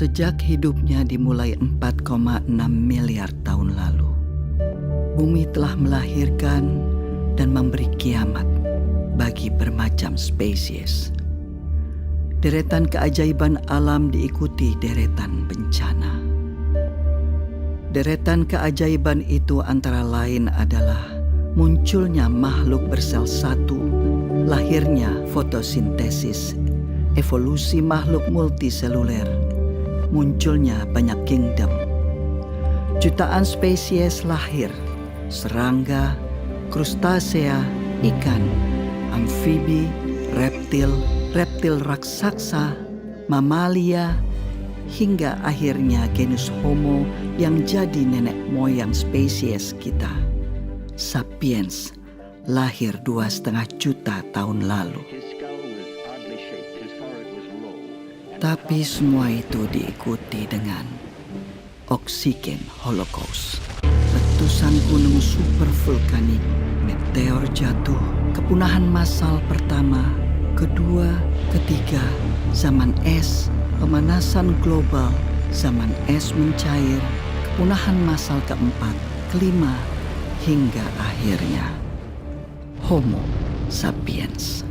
Sejak hidupnya dimulai 4,6 miliar tahun lalu, bumi telah melahirkan dan memberi kiamat bagi bermacam spesies. Deretan keajaiban alam diikuti deretan bencana. Deretan keajaiban itu antara lain adalah munculnya makhluk bersel satu, lahirnya fotosintesis, evolusi makhluk multiseluler, munculnya banyak kingdom. Jutaan spesies lahir, serangga, krustasea, ikan, amfibi, reptil raksasa, mamalia, hingga akhirnya genus Homo yang jadi nenek moyang spesies kita. Sapiens lahir 2,5 juta tahun lalu. Tapi semua itu diikuti dengan oksigen holocaust. Letusan gunung supervulkanik, meteor jatuh, kepunahan massal pertama, kedua, ketiga, zaman es, pemanasan global, zaman es mencair, kepunahan massal keempat, kelima, hingga akhirnya Homo sapiens.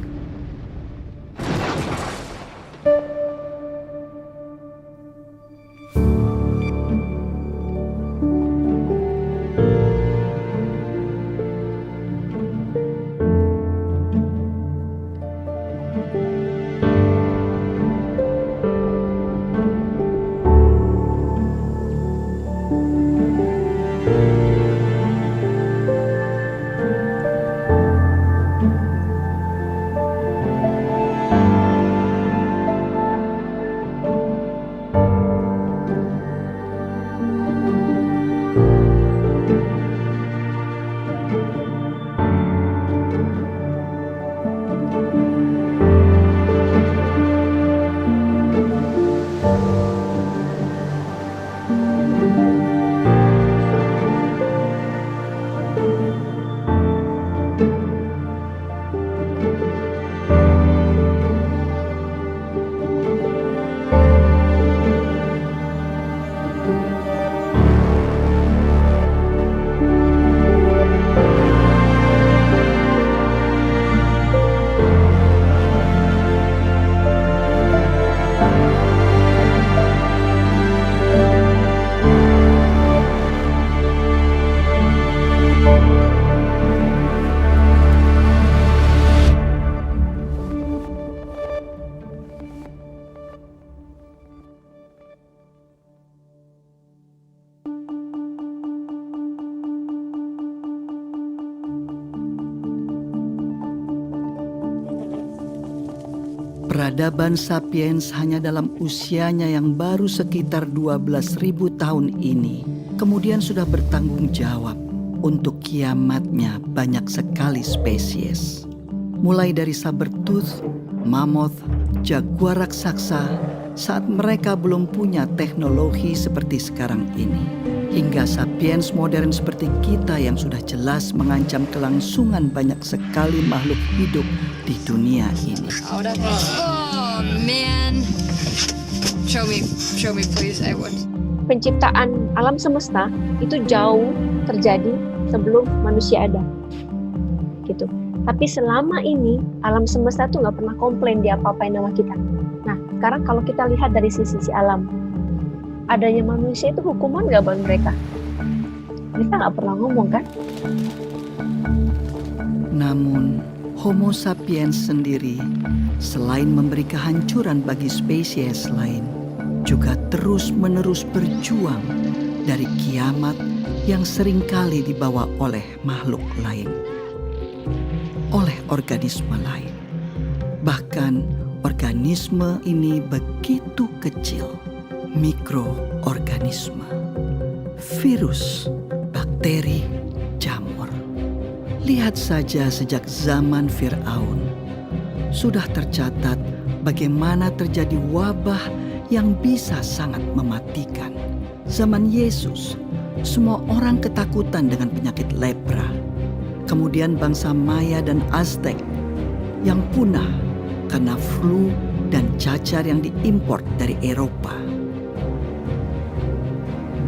Peradaban sapiens hanya dalam usianya yang baru sekitar 12.000 tahun ini kemudian sudah bertanggung jawab untuk kiamatnya banyak sekali spesies. Mulai dari sabertooth, mammoth, jaguar raksasa saat mereka belum punya teknologi seperti sekarang ini, hingga sapiens modern seperti kita yang sudah jelas mengancam kelangsungan banyak sekali makhluk hidup di dunia ini. Oh man, show me please, I would. Penciptaan alam semesta itu jauh terjadi sebelum manusia ada, gitu. Tapi selama ini alam semesta tuh nggak pernah komplain dia apa-apain sama kita. Nah, sekarang kalau kita lihat dari sisi alam, adanya manusia itu hukuman nggak buat mereka? Mereka nggak pernah ngomong kan? Namun, Homo sapiens sendiri selain memberi kehancuran bagi spesies lain, juga terus-menerus berjuang dari kiamat yang seringkali dibawa oleh makhluk lain, oleh organisme lain. Bahkan organisme ini begitu kecil, mikroorganisme, virus, bakteri, jamur. Lihat saja sejak zaman Fir'aun, sudah tercatat bagaimana terjadi wabah yang bisa sangat mematikan. Zaman Yesus, semua orang ketakutan dengan penyakit lepra. Kemudian bangsa Maya dan Aztec yang punah karena flu dan cacar yang diimpor dari Eropa.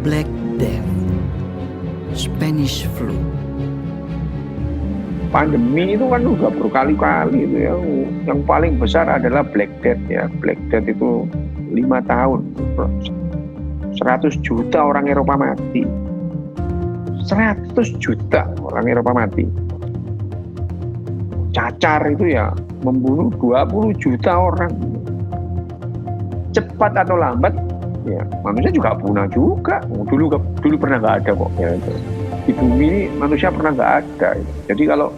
Black Death, Spanish Flu. Pandemi itu kan udah berkali-kali itu ya. Yang paling besar adalah Black Death ya. Black Death itu 5 tahun. 100 juta orang Eropa mati. 100 juta orang Eropa mati. Cacar itu ya membunuh 20 juta orang. Cepat atau lambat ya manusia juga punah juga. Dulu pernah nggak ada kok ya. Di bumi ini manusia pernah nggak ada. Jadi kalau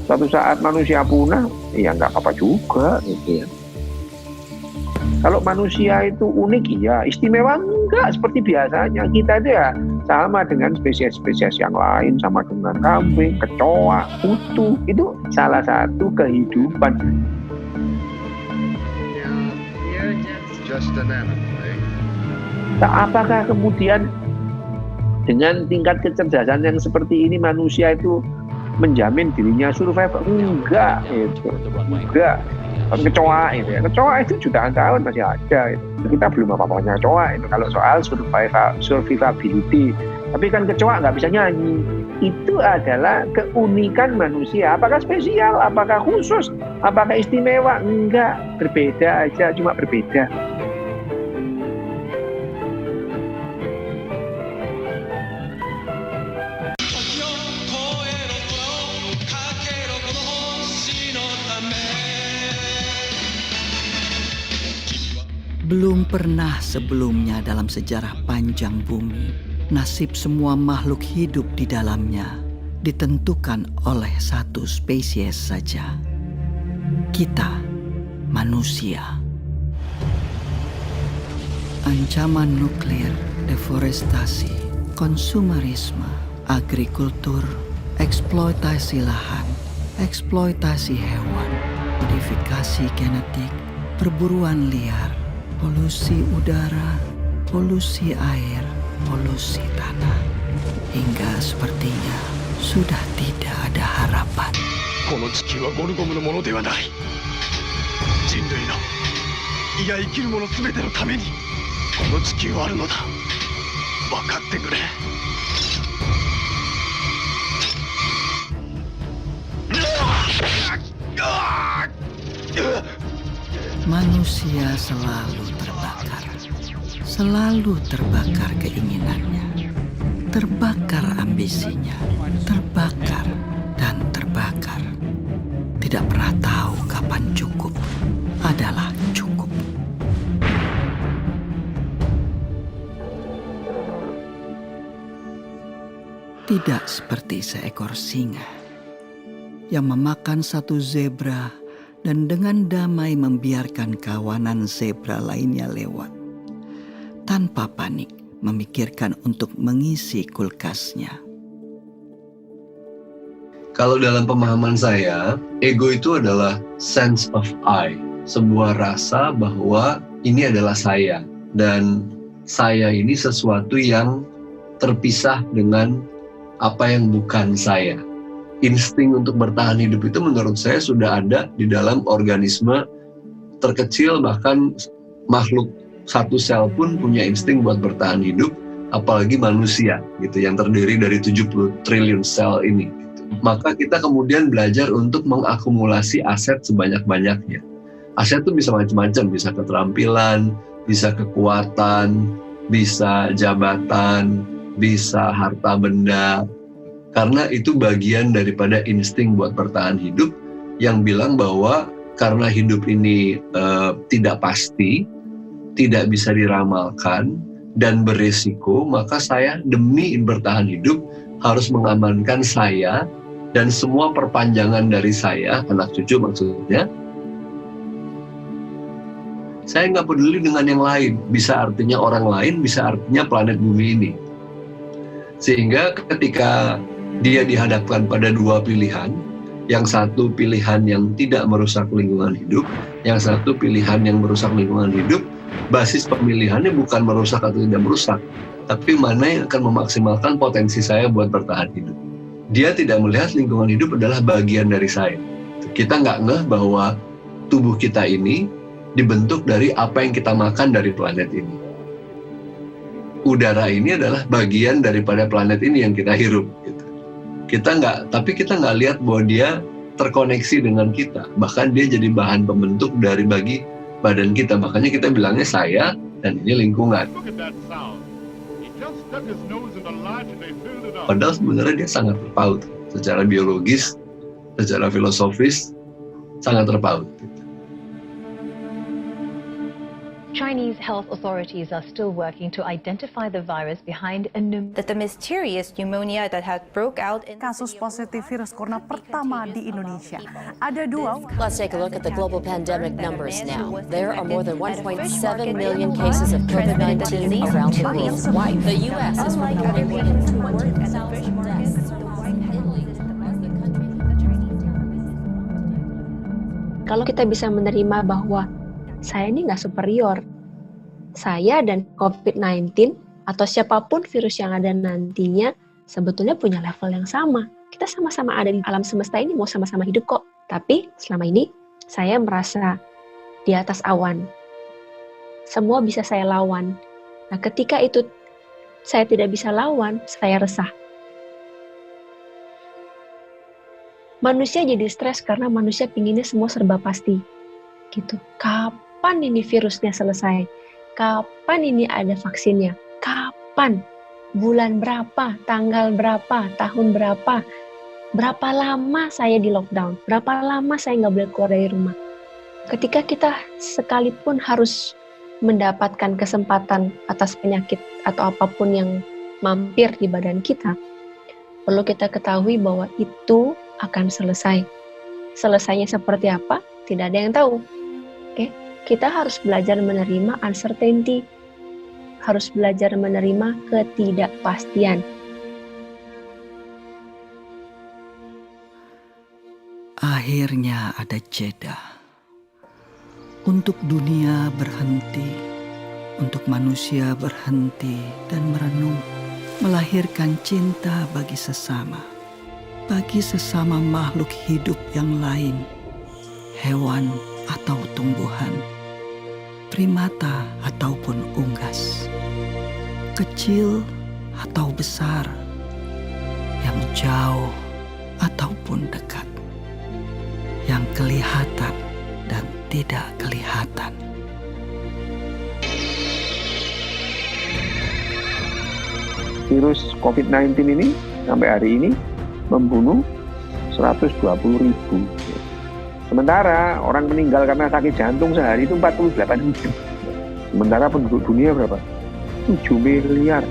suatu saat manusia punah, ya nggak apa-apa juga gitu ya. Kalau manusia itu unik ya, istimewa enggak seperti biasanya. Kita itu ya sama dengan spesies-spesies yang lain, sama dengan kambing, kecoa, kutu. Itu salah satu kehidupan. Just an animal, eh? Apakah kemudian dengan tingkat kecerdasan yang seperti ini manusia itu menjamin dirinya survive? Enggak, itu enggak. Kecoa itu ya, kecoa itu jutaan tahun masih ada. Itu. Kita belum apa-apanya kecoa itu kalau soal survivability. Tapi kan kecoa nggak bisa nyanyi. Itu adalah keunikan manusia. Apakah spesial? Apakah khusus? Apakah istimewa? Enggak, berbeda aja, cuma berbeda. Belum pernah sebelumnya dalam sejarah panjang bumi, nasib semua makhluk hidup di dalamnya ditentukan oleh satu spesies saja. Kita, manusia. Ancaman nuklir, deforestasi, konsumerisme, agrikultur, eksploitasi lahan, eksploitasi hewan, modifikasi genetik, perburuan liar, polusi udara, polusi air, polusi tanah. Hingga sepertinya sudah tidak ada harapan. この地球はゴルゴムのものではない。人類の、いや生きる者すべてのためにこの地球はあるのだ。分かってくれ。Manusia selalu terbakar keinginannya, terbakar ambisinya, terbakar dan terbakar. Tidak pernah tahu kapan cukup adalah cukup. Tidak seperti seekor singa yang memakan satu zebra dan dengan damai membiarkan kawanan zebra lainnya lewat, tanpa panik memikirkan untuk mengisi kulkasnya. Kalau dalam pemahaman saya, ego itu adalah sense of I, sebuah rasa bahwa ini adalah saya, dan saya ini sesuatu yang terpisah dengan apa yang bukan saya. Insting untuk bertahan hidup itu menurut saya sudah ada di dalam organisme terkecil, bahkan makhluk satu sel pun punya insting buat bertahan hidup, apalagi manusia gitu yang terdiri dari 70 triliun sel ini gitu. Maka kita kemudian belajar untuk mengakumulasi aset sebanyak-banyaknya. Aset itu bisa macam-macam, bisa keterampilan, bisa kekuatan, bisa jabatan, bisa harta benda. Karena itu bagian daripada insting buat bertahan hidup yang bilang bahwa karena hidup ini tidak pasti, tidak bisa diramalkan, dan beresiko, maka saya demi bertahan hidup harus mengamankan saya dan semua perpanjangan dari saya, anak cucu maksudnya. Saya nggak peduli dengan yang lain, bisa artinya orang lain, bisa artinya planet bumi ini. Sehingga ketika dia dihadapkan pada dua pilihan, yang satu pilihan yang tidak merusak lingkungan hidup, yang satu pilihan yang merusak lingkungan hidup, basis pemilihannya bukan merusak atau tidak merusak, tapi mana yang akan memaksimalkan potensi saya buat bertahan hidup. Dia tidak melihat lingkungan hidup adalah bagian dari saya. Kita nggak ngeh bahwa tubuh kita ini dibentuk dari apa yang kita makan dari planet ini. udara ini adalah bagian daripada planet ini yang kita hirup. Gitu. Tapi kita nggak lihat bahwa dia terkoneksi dengan kita. Bahkan dia jadi bahan pembentuk dari bagi badan kita. Makanya kita bilangnya saya dan ini lingkungan. Padahal sebenarnya dia sangat terpaut. Secara biologis, secara filosofis, sangat terpaut. Chinese health authorities are still working to identify the virus behind a That the mysterious pneumonia that had broke out in Kasus positif virus corona pertama di Indonesia. Ada 2. Let's take a look at the global pandemic numbers now. There are more than 1.7 million cases of COVID-19 around the world. The U.S. is reporting more than 200,000 deaths. Kalau kita bisa menerima bahwa saya ini nggak superior, saya dan COVID-19 atau siapapun virus yang ada nantinya sebetulnya punya level yang sama. Kita sama-sama ada di alam semesta ini, mau sama-sama hidup kok. Tapi selama ini saya merasa di atas awan. Semua bisa saya lawan. Nah, ketika itu saya tidak bisa lawan, saya resah. Manusia jadi stres karena manusia pinginnya semua serba pasti. Gitu. Kapan ini virusnya selesai? Kapan ini ada vaksinnya? Kapan? Bulan berapa? Tanggal berapa? Tahun berapa? Berapa lama saya di lockdown? Berapa lama saya nggak boleh keluar dari rumah? Ketika kita sekalipun harus mendapatkan kesempatan atas penyakit atau apapun yang mampir di badan kita, perlu kita ketahui bahwa itu akan selesai. Selesainya seperti apa? Tidak ada yang tahu. Oke? Kita harus belajar menerima uncertainty, harus belajar menerima ketidakpastian. Akhirnya ada jeda. Untuk dunia berhenti, untuk manusia berhenti dan merenung, melahirkan cinta bagi sesama makhluk hidup yang lain, hewan atau tumbuhan, primata ataupun unggas, kecil atau besar, yang jauh ataupun dekat, yang kelihatan dan tidak kelihatan. Virus COVID-19 ini sampai hari ini membunuh 120.000. Sementara orang meninggal karena sakit jantung sehari itu 48.000. Sementara penduduk dunia berapa? 7 miliar.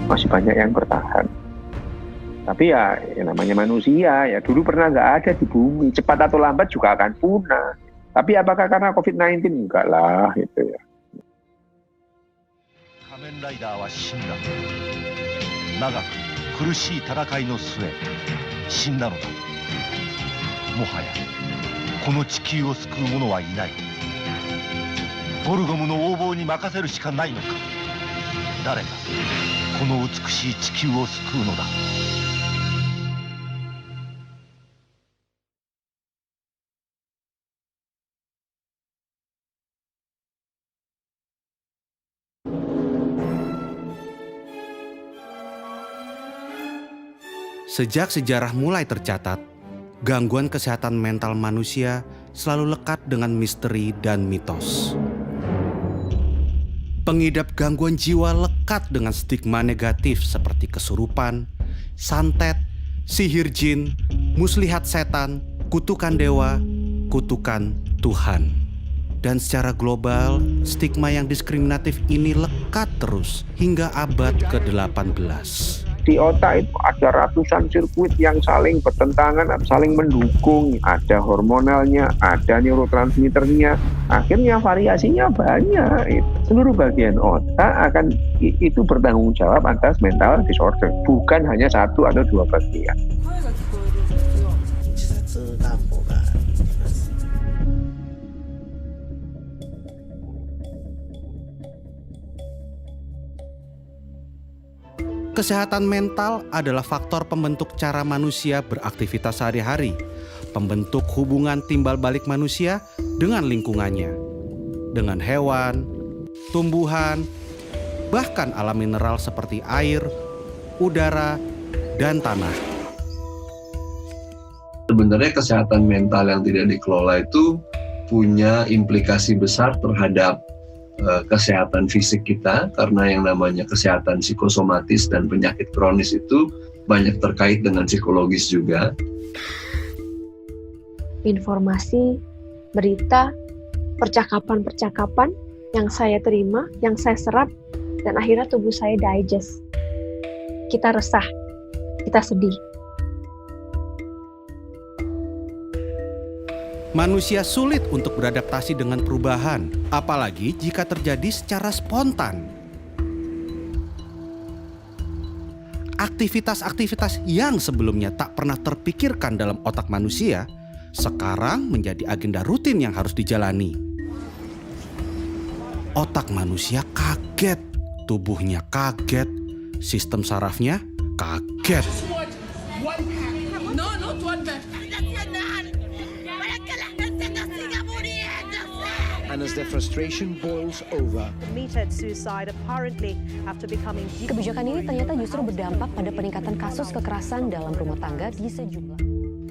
Masih banyak yang bertahan. Tapi ya namanya manusia, ya dulu pernah nggak ada di bumi. Cepat atau lambat juga akan punah. Tapi apakah karena COVID-19? Enggak lah, gitu ya. Kamen Rider wa shinda. Nagaku, kurushii tarakai no sue, shinda no da. もはやこの地球を救う者はいない。ゴルゴムの横暴に任せるしかないのか。誰がこの美しい地球を救うのだ。Sejak sejarah mulai tercatat, gangguan kesehatan mental manusia selalu lekat dengan misteri dan mitos. Pengidap gangguan jiwa lekat dengan stigma negatif seperti kesurupan, santet, sihir jin, muslihat setan, kutukan dewa, kutukan Tuhan. Dan secara global, stigma yang diskriminatif ini lekat terus hingga abad ke-18. Di otak itu ada ratusan sirkuit yang saling bertentangan, saling mendukung. Ada hormonalnya, ada neurotransmitternya. Akhirnya variasinya banyak. Seluruh bagian otak akan itu bertanggung jawab atas mental disorder. Bukan hanya satu atau dua bagian. Kesehatan mental adalah faktor pembentuk cara manusia beraktivitas sehari-hari, pembentuk hubungan timbal balik manusia dengan lingkungannya, dengan hewan, tumbuhan, bahkan alam mineral seperti air, udara, dan tanah. Sebenarnya kesehatan mental yang tidak dikelola itu punya implikasi besar terhadap kesehatan fisik kita, karena yang namanya kesehatan psikosomatis dan penyakit kronis itu banyak terkait dengan psikologis juga. Informasi, berita, percakapan-percakapan yang saya terima, yang saya serap, dan akhirnya tubuh saya digest. Kita resah, kita sedih. Manusia sulit untuk beradaptasi dengan perubahan, apalagi jika terjadi secara spontan. Aktivitas-aktivitas yang sebelumnya tak pernah terpikirkan dalam otak manusia, sekarang menjadi agenda rutin yang harus dijalani. Otak manusia kaget, tubuhnya kaget, sistem sarafnya kaget. And as their frustration boils over, Committed suicide apparently after becoming. Kebijakan ini ternyata justru berdampak pada peningkatan kasus kekerasan dalam rumah tangga di sejumlah.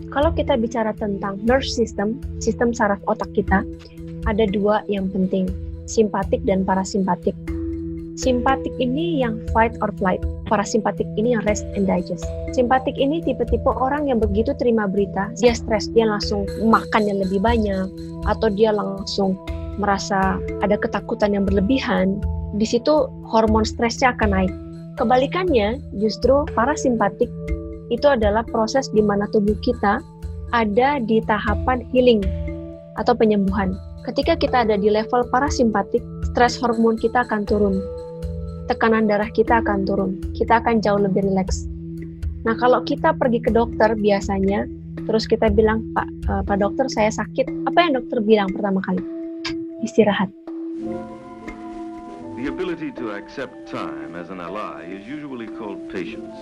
Kalau kita bicara tentang nervous system, sistem saraf otak kita, ada dua yang penting, simpatik dan parasimpatik. Simpatik ini yang fight or flight, parasimpatik ini yang rest and digest. Simpatik ini tipe-tipe orang yang begitu terima berita, dia stres, dia langsung makan yang lebih banyak, atau dia langsung merasa ada ketakutan yang berlebihan. Di situ hormon stresnya akan naik. Kebalikannya, justru parasimpatik itu adalah proses di mana tubuh kita ada di tahapan healing atau penyembuhan. Ketika kita ada di level parasimpatik, stres hormon kita akan turun. Tekanan darah kita akan turun. Kita akan jauh lebih rileks. Nah, kalau kita pergi ke dokter biasanya, terus kita bilang, Pak dokter saya sakit. Apa yang dokter bilang pertama kali? Istirahat. The ability to accept time as an ally is usually called patience.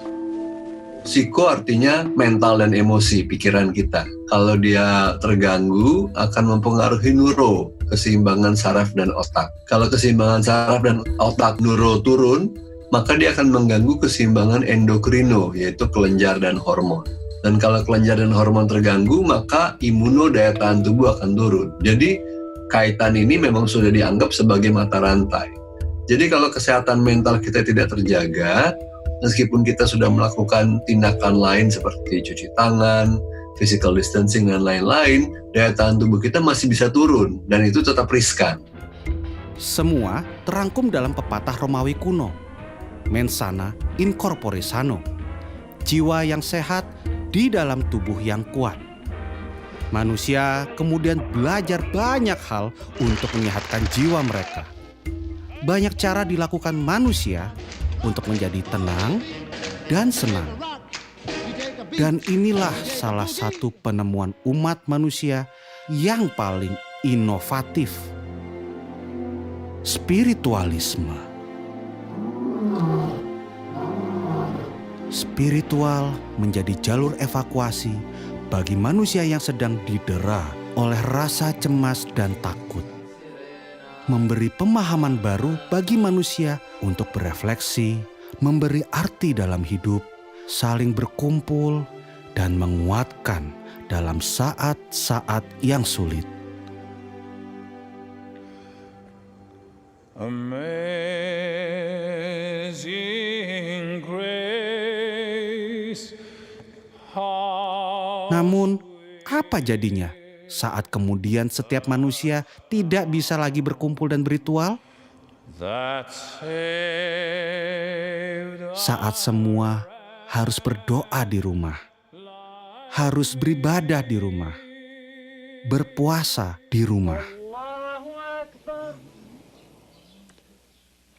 Psiko artinya mental dan emosi, pikiran kita. Kalau dia terganggu, akan mempengaruhi neuro, keseimbangan saraf dan otak. Kalau keseimbangan saraf dan otak neuro turun, maka dia akan mengganggu keseimbangan endokrino, yaitu kelenjar dan hormon. Dan kalau kelenjar dan hormon terganggu, maka imuno, daya tahan tubuh akan turun. Jadi, kaitan ini memang sudah dianggap sebagai mata rantai. Jadi kalau kesehatan mental kita tidak terjaga, meskipun kita sudah melakukan tindakan lain seperti cuci tangan, physical distancing, dan lain-lain, daya tahan tubuh kita masih bisa turun, dan itu tetap riskan. Semua terangkum dalam pepatah Romawi kuno, mens sana in corpore sano, jiwa yang sehat di dalam tubuh yang kuat. Manusia kemudian belajar banyak hal untuk menyehatkan jiwa mereka. Banyak cara dilakukan manusia untuk menjadi tenang dan senang. Dan inilah salah satu penemuan umat manusia yang paling inovatif. Spiritualisme. Spiritual menjadi jalur evakuasi bagi manusia yang sedang didera oleh rasa cemas dan takut. Memberi pemahaman baru bagi manusia untuk berefleksi, memberi arti dalam hidup, saling berkumpul, dan menguatkan dalam saat-saat yang sulit. Amazing grace. Namun, apa jadinya saat kemudian setiap manusia tidak bisa lagi berkumpul dan berritual? Saat semua harus berdoa di rumah, harus beribadah di rumah, berpuasa di rumah.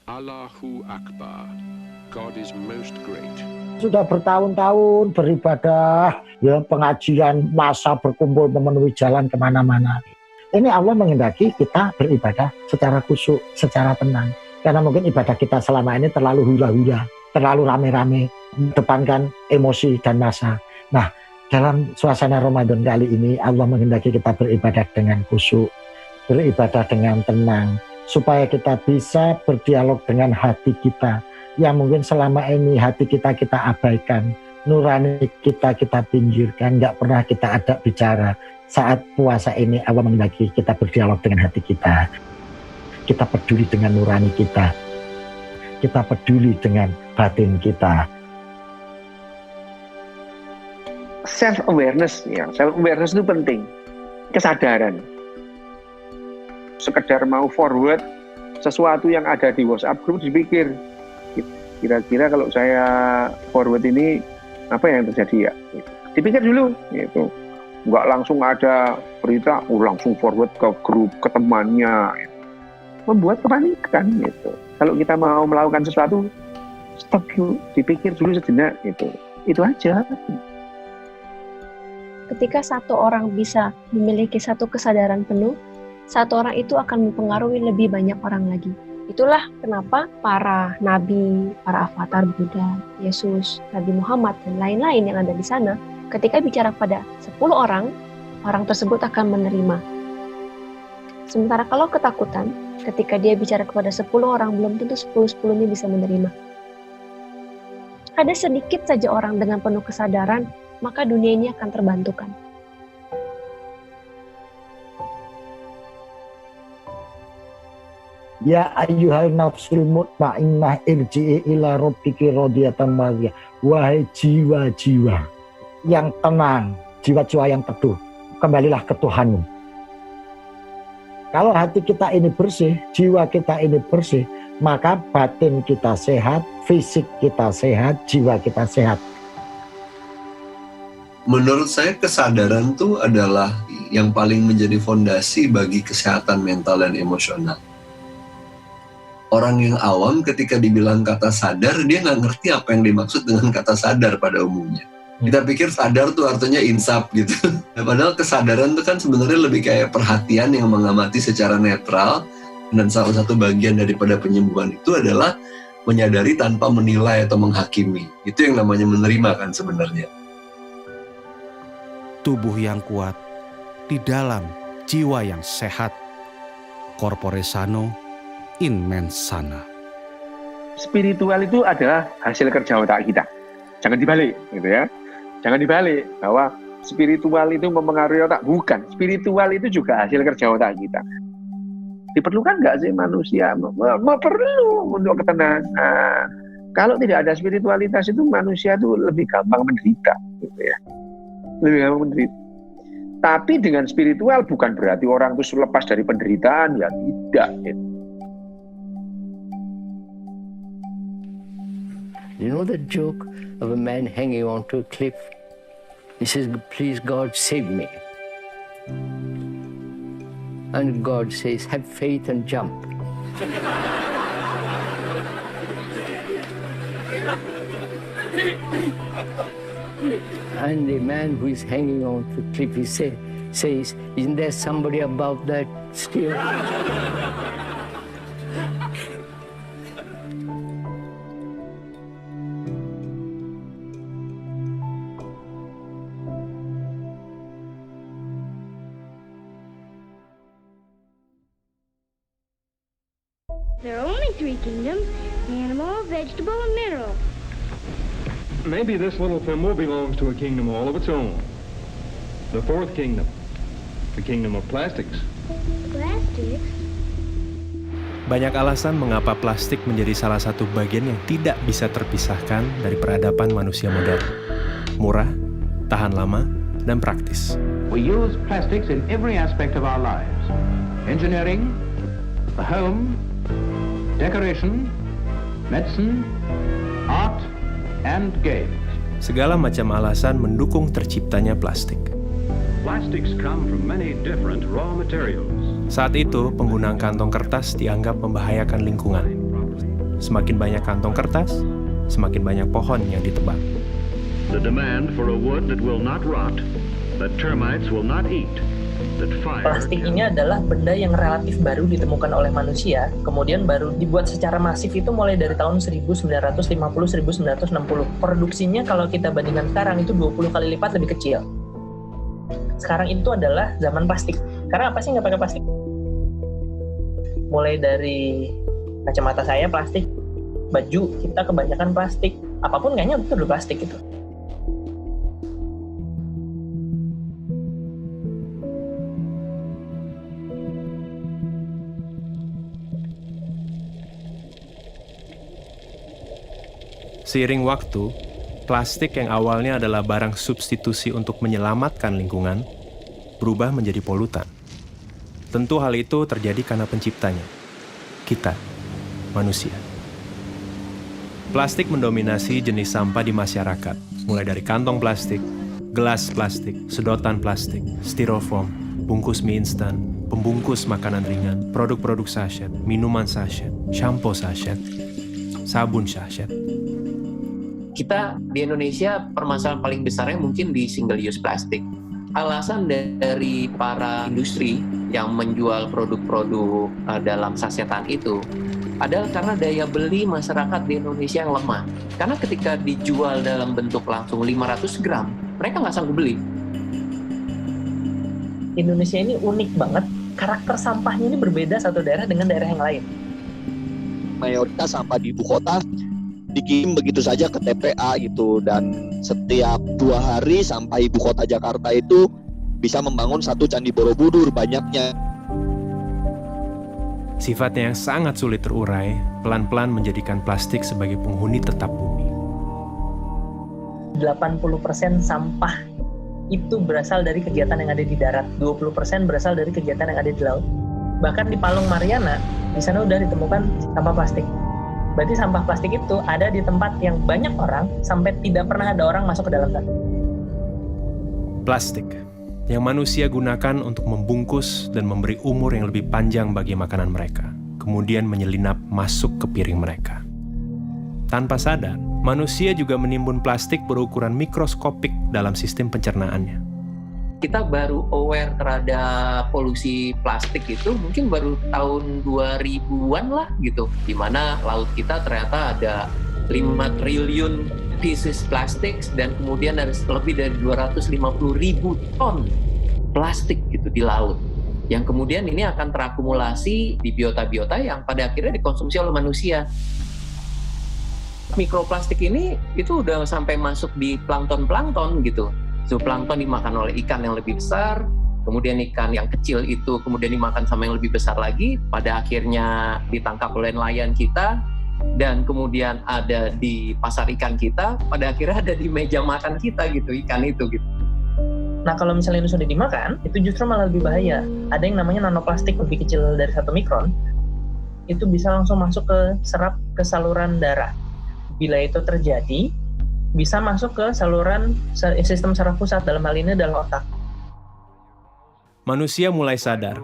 Allahu Akbar. God is most great. Sudah bertahun-tahun beribadah, ya pengajian, masa berkumpul memenuhi jalan kemana-mana. Ini Allah menghendaki kita beribadah secara khusyuk, secara tenang. Karena mungkin ibadah kita selama ini terlalu hura-hura, terlalu rame-rame, mendepankan emosi dan masa. Nah, dalam suasana Ramadan kali ini Allah menghendaki kita beribadah dengan khusyuk, beribadah dengan tenang, supaya kita bisa berdialog dengan hati kita yang mungkin selama ini hati kita abaikan, nurani kita pinggirkan, nggak pernah kita ajak bicara. Saat puasa ini Allah menghendaki kita berdialog dengan hati kita peduli dengan nurani kita peduli dengan batin kita. Self awareness itu penting, kesadaran. Sekedar mau forward sesuatu yang ada di WhatsApp group, dipikir kira-kira kalau saya forward ini apa yang terjadi ya, dipikir dulu gitu. Nggak langsung ada berita langsung forward ke grup, ke temannya, membuat kepanikan gitu. Kalau kita mau melakukan sesuatu, stop dulu, dipikir dulu sejenak gitu. Itu aja. Ketika satu orang bisa memiliki satu kesadaran penuh, satu orang itu akan mempengaruhi lebih banyak orang lagi. Itulah kenapa para nabi, para avatar Buddha, Yesus, Nabi Muhammad, dan lain-lain yang ada di sana, ketika bicara pada 10 orang, orang tersebut akan menerima. Sementara kalau ketakutan, ketika dia bicara kepada 10 orang, belum tentu 10-10-nya bisa menerima. Ada sedikit saja orang dengan penuh kesadaran, maka dunia ini akan terbantukan. Ya ayyuhal nafsul mutmainnah irji'i ila rabbiki radiyatan mardiyah. Wahai jiwa-jiwa yang tenang, jiwa-jiwa yang teduh, kembalilah ke Tuhanmu. Kalau hati kita ini bersih, jiwa kita ini bersih, maka batin kita sehat, fisik kita sehat, jiwa kita sehat. Menurut saya kesadaran itu adalah yang paling menjadi fondasi bagi kesehatan mental dan emosional. Orang yang awam ketika dibilang kata sadar, dia nggak ngerti apa yang dimaksud dengan kata sadar pada umumnya. Kita pikir sadar tuh artinya insaf gitu. Padahal kesadaran itu kan sebenarnya lebih kayak perhatian yang mengamati secara netral, dan salah satu bagian daripada penyembuhan itu adalah menyadari tanpa menilai atau menghakimi. Itu yang namanya menerima kan sebenarnya. Tubuh yang kuat di dalam jiwa yang sehat. Corpore sano in mens sana. Spiritual itu adalah hasil kerja otak kita. Jangan dibalik, gitu ya. Jangan dibalik bahwa spiritual itu mempengaruhi otak. Bukan, spiritual itu juga hasil kerja otak kita. Diperlukan nggak sih manusia? Perlu untuk ketenangan. Kalau tidak ada spiritualitas itu manusia itu lebih gampang menderita, gitu ya. Lebih gampang menderita. Tapi dengan spiritual bukan berarti orang itu lepas dari penderitaan, ya tidak. Gitu. You know the joke of a man hanging onto a cliff? He says, "Please God, save me." And God says, "Have faith and jump." And the man who is hanging on to the cliff, he says, "Isn't there somebody above that still?" There are only three kingdoms: animal, vegetable, and mineral. Maybe this little thimble belongs to a kingdom all of its own. The fourth kingdom. The kingdom of plastics. Plastics? Banyak alasan mengapa plastik menjadi salah satu bagian yang tidak bisa terpisahkan dari peradaban manusia modern. Murah, tahan lama, dan praktis. We use plastics in every aspect of our lives. Engineering, the home, decoration, medicine, art, and games. Segala macam alasan mendukung terciptanya plastik. Plastics come from many different raw materials. Saat itu, penggunaan kantong kertas dianggap membahayakan lingkungan. Semakin banyak kantong kertas, semakin banyak pohon yang ditebang. The demand for a wood that will not rot, that termites will not eat. Plastik ini adalah benda yang relatif baru ditemukan oleh manusia, kemudian baru dibuat secara masif itu mulai dari tahun 1950-1960. Produksinya kalau kita bandingkan sekarang itu 20 kali lipat lebih kecil. Sekarang itu adalah zaman plastik. Karena apa sih nggak pakai plastik? mulai dari kacamata saya plastik, baju kita kebanyakan plastik, apapun kayaknya itu udah plastik gitu. Seiring waktu, plastik yang awalnya adalah barang substitusi untuk menyelamatkan lingkungan berubah menjadi polutan. Tentu hal itu terjadi karena penciptanya, kita, manusia. Plastik mendominasi jenis sampah di masyarakat, mulai dari kantong plastik, gelas plastik, sedotan plastik, styrofoam, bungkus mie instan, pembungkus makanan ringan, produk-produk sachet, minuman sachet, shampoo sachet, sabun sachet. Kita di Indonesia permasalahan paling besarnya mungkin di single use plastik. Alasan dari para industri yang menjual produk-produk dalam sasetan itu adalah karena daya beli masyarakat di Indonesia yang lemah. Karena ketika dijual dalam bentuk langsung 500 gram, mereka nggak sanggup beli. Indonesia ini unik banget, karakter sampahnya ini berbeda satu daerah dengan daerah yang lain. Mayoritas sampah di ibu kota dikirim begitu saja ke TPA gitu, dan setiap 2 hari sampah ibu kota Jakarta itu bisa membangun 1 candi Borobudur banyaknya. Sifatnya yang sangat sulit terurai, pelan-pelan menjadikan plastik sebagai penghuni tetap bumi. 80% sampah itu berasal dari kegiatan yang ada di darat, 20% berasal dari kegiatan yang ada di laut. Bahkan di Palung Mariana, di sana udah ditemukan sampah plastik. Berarti sampah plastik itu ada di tempat yang banyak orang sampai tidak pernah ada orang masuk ke dalam sana. Plastik yang manusia gunakan untuk membungkus dan memberi umur yang lebih panjang bagi makanan mereka, kemudian menyelinap masuk ke piring mereka. Tanpa sadar, manusia juga menimbun plastik berukuran mikroskopik dalam sistem pencernaannya. Kita baru aware terhadap polusi plastik itu mungkin baru tahun 2000-an lah gitu, di mana laut kita ternyata ada 5 triliun pieces plastik dan kemudian ada lebih dari 250.000 ton plastik gitu di laut, yang kemudian ini akan terakumulasi di biota-biota yang pada akhirnya dikonsumsi oleh manusia. Mikroplastik ini itu udah sampai masuk di plankton gitu. Zooplankton dimakan oleh ikan yang lebih besar, kemudian ikan yang kecil itu kemudian dimakan sama yang lebih besar lagi, pada akhirnya ditangkap oleh nelayan kita, dan kemudian ada di pasar ikan kita, pada akhirnya ada di meja makan kita gitu, ikan itu gitu. Nah kalau misalnya ini sudah dimakan, itu justru malah lebih bahaya. Ada yang namanya nanoplastik lebih kecil dari 1 mikron, itu bisa langsung masuk ke saluran darah. Bila itu terjadi, bisa masuk ke saluran sistem saraf pusat, dalam hal ini adalah otak. Manusia mulai sadar,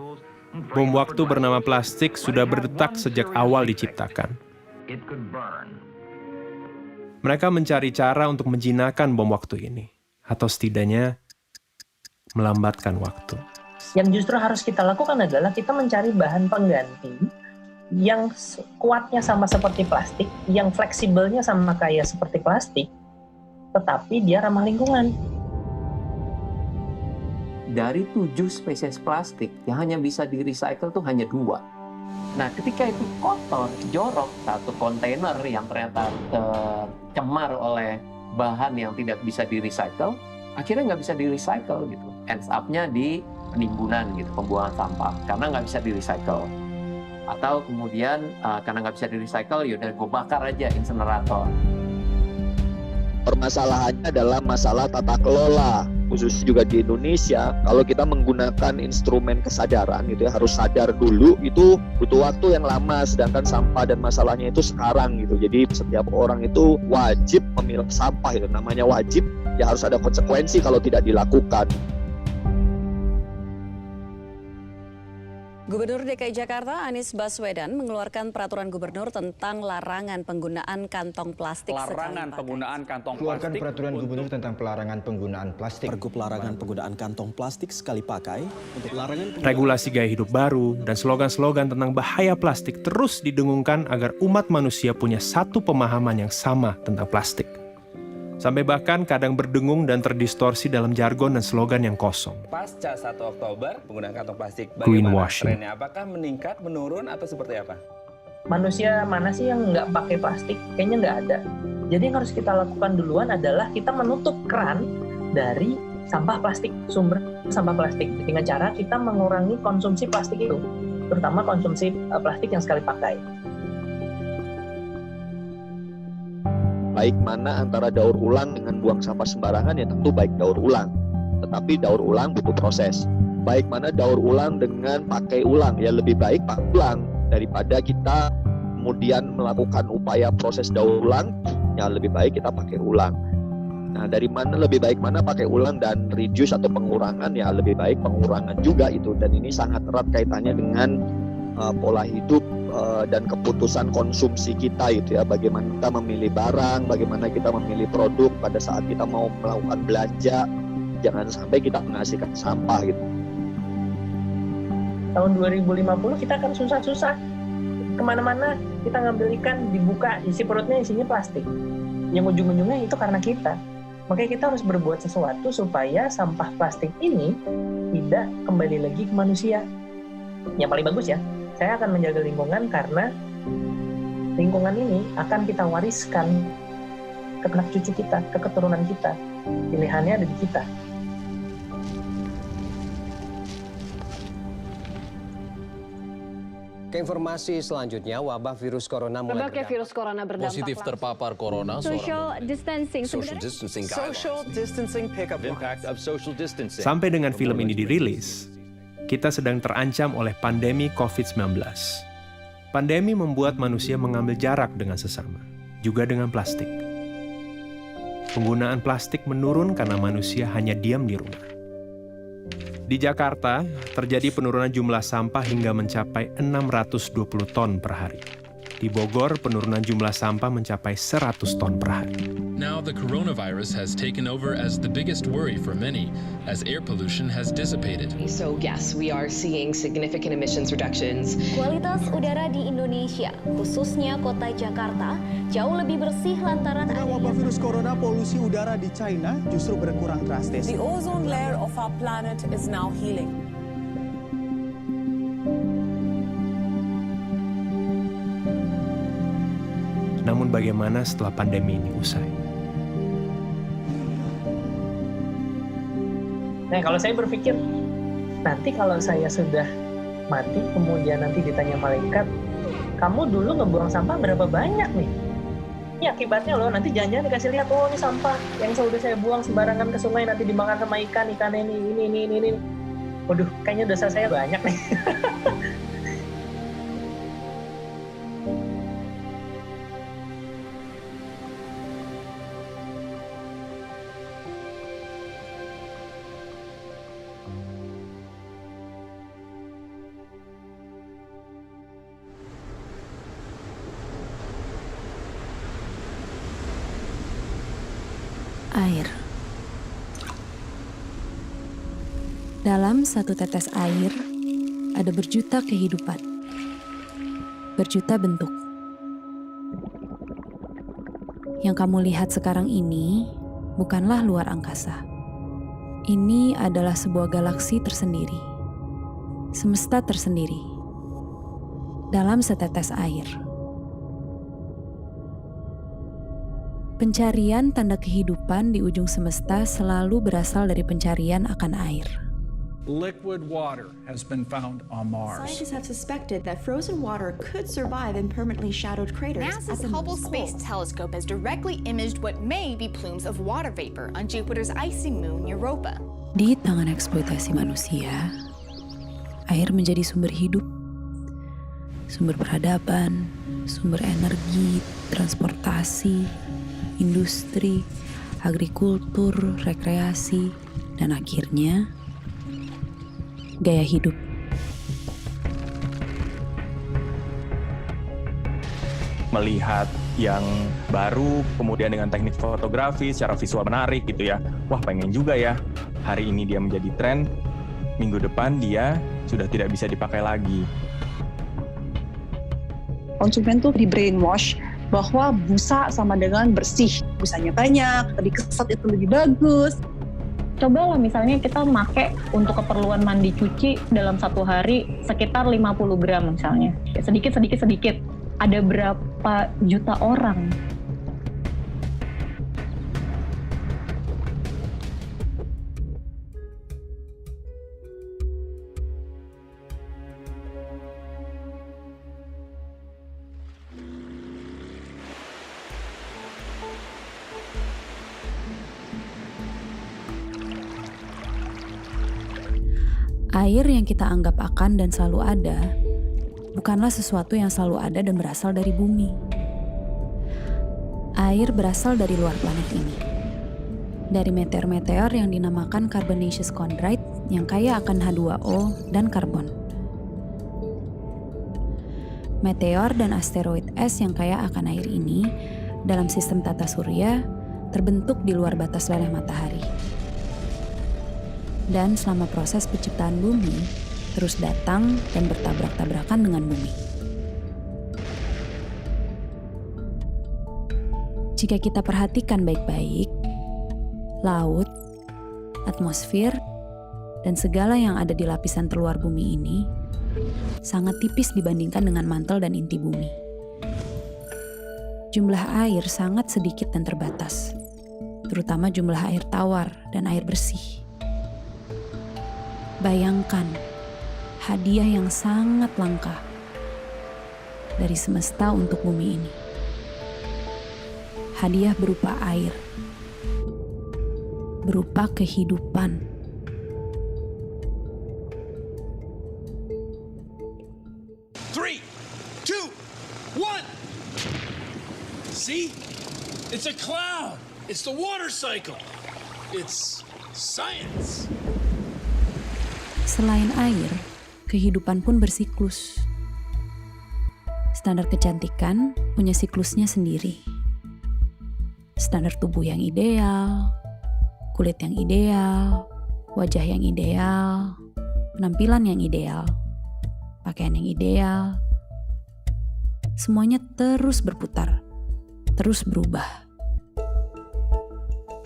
bom waktu bernama plastik sudah berdetak sejak awal diciptakan. Mereka mencari cara untuk menjinakkan bom waktu ini, atau setidaknya melambatkan waktu. Yang justru harus kita lakukan adalah kita mencari bahan pengganti yang kuatnya sama seperti plastik, yang fleksibelnya sama kayak seperti plastik, tetapi dia ramah lingkungan. Dari 7 spesies plastik yang hanya bisa di-recycle tuh hanya 2. Nah, ketika itu kotor, jorok, 1 kontainer yang ternyata tercemar oleh bahan yang tidak bisa di-recycle, akhirnya nggak bisa di-recycle gitu. Ends up-nya di penimbunan gitu, pembuangan sampah, karena nggak bisa di-recycle. Atau kemudian karena nggak bisa di-recycle, yaudah gue bakar aja insenerator. Permasalahannya adalah masalah tata kelola, khususnya juga di Indonesia. Kalau kita menggunakan instrumen kesadaran gitu ya, harus sadar dulu, itu butuh waktu yang lama, sedangkan sampah dan masalahnya itu sekarang gitu. Jadi setiap orang itu wajib memilah sampah, itu namanya wajib, ya harus ada konsekuensi kalau tidak dilakukan. Gubernur DKI Jakarta Anies Baswedan mengeluarkan peraturan gubernur tentang larangan penggunaan kantong plastik. Larangan penggunaan kantong plastik. Keluarkan peraturan gubernur tentang pelarangan penggunaan plastik. Pergub larangan penggunaan kantong plastik sekali pakai. Untuk larangan regulasi gaya hidup baru dan slogan-slogan tentang bahaya plastik terus didengungkan agar umat manusia punya satu pemahaman yang sama tentang plastik. Sampai bahkan kadang berdengung dan terdistorsi dalam jargon dan slogan yang kosong. Pasca 1 Oktober, penggunaan kantong plastik Greenwashing. trennya? Apakah meningkat, menurun, atau seperti apa? Manusia mana sih yang nggak pakai plastik? Kayaknya nggak ada. Jadi yang harus kita lakukan duluan adalah kita menutup keran dari sampah plastik, sumber sampah plastik. Dengan cara kita mengurangi konsumsi plastik itu, terutama konsumsi plastik yang sekali pakai. Baik mana antara daur ulang dengan buang sampah sembarangan, ya tentu baik daur ulang. Tetapi daur ulang butuh proses. Baik mana daur ulang dengan pakai ulang, ya lebih baik pakai ulang daripada kita kemudian melakukan upaya proses daur ulang, ya lebih baik kita pakai ulang. Nah, dari mana lebih baik mana pakai ulang dan reduce atau pengurangan, ya lebih baik pengurangan juga itu. Dan ini sangat erat kaitannya dengan pola hidup dan keputusan konsumsi kita itu ya, bagaimana kita memilih barang, bagaimana kita memilih produk pada saat kita mau melakukan belanja, jangan sampai kita menghasilkan sampah gitu. Tahun 2050 kita akan susah-susah kemana-mana, kita ngambil ikan, dibuka isi perutnya isinya plastik, yang ujung-ujungnya itu karena kita. Makanya kita harus berbuat sesuatu supaya sampah plastik ini tidak kembali lagi ke manusia. Yang paling bagus ya, saya akan menjaga lingkungan karena lingkungan ini akan kita wariskan ke anak cucu kita, ke keturunan kita. Pilihannya ada di kita. Ke informasi selanjutnya, wabah virus corona mulai berbagai virus corona berdampak positif terpapar corona. Social distancing. Social distancing pick up impact of social distancing. Sampai dengan film ini dirilis, kita sedang terancam oleh pandemi COVID-19. Pandemi membuat manusia mengambil jarak dengan sesama, juga dengan plastik. Penggunaan plastik menurun karena manusia hanya diam di rumah. Di Jakarta, terjadi penurunan jumlah sampah hingga mencapai 620 ton per hari. Di Bogor, penurunan jumlah sampah mencapai 100 ton per hari. Now the coronavirus has taken over as the biggest worry for many, as air pollution has dissipated. So yes, we are seeing significant emissions reductions. Kualitas udara di Indonesia, khususnya kota Jakarta, jauh lebih bersih lantaran adanya wabah virus corona. Polusi udara di China justru berkurang drastis. The ozone layer of our planet is now healing. Namun bagaimana setelah pandemi ini usai? Nah, kalau saya berpikir, nanti kalau saya sudah mati, kemudian nanti ditanya malaikat, kamu dulu ngebuang sampah berapa banyak nih? Ini akibatnya loh, nanti jangan-jangan dikasih lihat, oh ini sampah yang sudah saya buang sembarangan ke sungai, nanti dimakan sama ikan ini. Waduh, kayaknya dosa saya banyak nih. Air. Dalam satu tetes air, ada berjuta kehidupan, berjuta bentuk. Yang kamu lihat sekarang ini bukanlah luar angkasa. Ini adalah sebuah galaksi tersendiri, semesta tersendiri, dalam setetes air. Pencarian tanda kehidupan di ujung semesta selalu berasal dari pencarian akan air. Liquid water has been found on Mars. Scientists have suspected that frozen water could survive in permanently shadowed craters. NASA's Hubble Space Telescope has directly imaged what may be plumes of water vapor on Jupiter's icy moon Europa. Di tangan eksploitasi manusia, air menjadi sumber hidup, sumber peradaban, sumber energi, transportasi, industri, agrikultur, rekreasi, dan akhirnya gaya hidup. Melihat yang baru, kemudian dengan teknik fotografi secara visual menarik gitu ya. Wah, pengen juga ya. Hari ini dia menjadi tren, minggu depan dia sudah tidak bisa dipakai lagi. Konsumen tuh di brainwash bahwa busa sama dengan bersih. Busanya banyak, tadi kesat itu lebih bagus. Cobalah misalnya kita pakai untuk keperluan mandi cuci dalam satu hari sekitar 50 gram misalnya. Sedikit. Ada berapa juta orang? Air yang kita anggap akan dan selalu ada, bukanlah sesuatu yang selalu ada dan berasal dari bumi. Air berasal dari luar planet ini. Dari meteor-meteor yang dinamakan carbonaceous chondrite yang kaya akan H2O dan karbon. Meteor dan asteroid es yang kaya akan air ini dalam sistem tata surya terbentuk di luar batas leleh matahari. Dan selama proses penciptaan bumi, terus datang dan bertabrak-tabrakan dengan bumi. Jika kita perhatikan baik-baik, laut, atmosfer, dan segala yang ada di lapisan terluar bumi ini sangat tipis dibandingkan dengan mantel dan inti bumi. Jumlah air sangat sedikit dan terbatas, terutama jumlah air tawar dan air bersih. Bayangkan, hadiah yang sangat langka dari semesta untuk bumi ini. Hadiah berupa air, berupa kehidupan. Three, two, one. See? It's a cloud. It's the water cycle. It's science. Selain air, kehidupan pun bersiklus. Standar kecantikan punya siklusnya sendiri. Standar tubuh yang ideal, kulit yang ideal, wajah yang ideal, penampilan yang ideal, pakaian yang ideal. Semuanya terus berputar, terus berubah.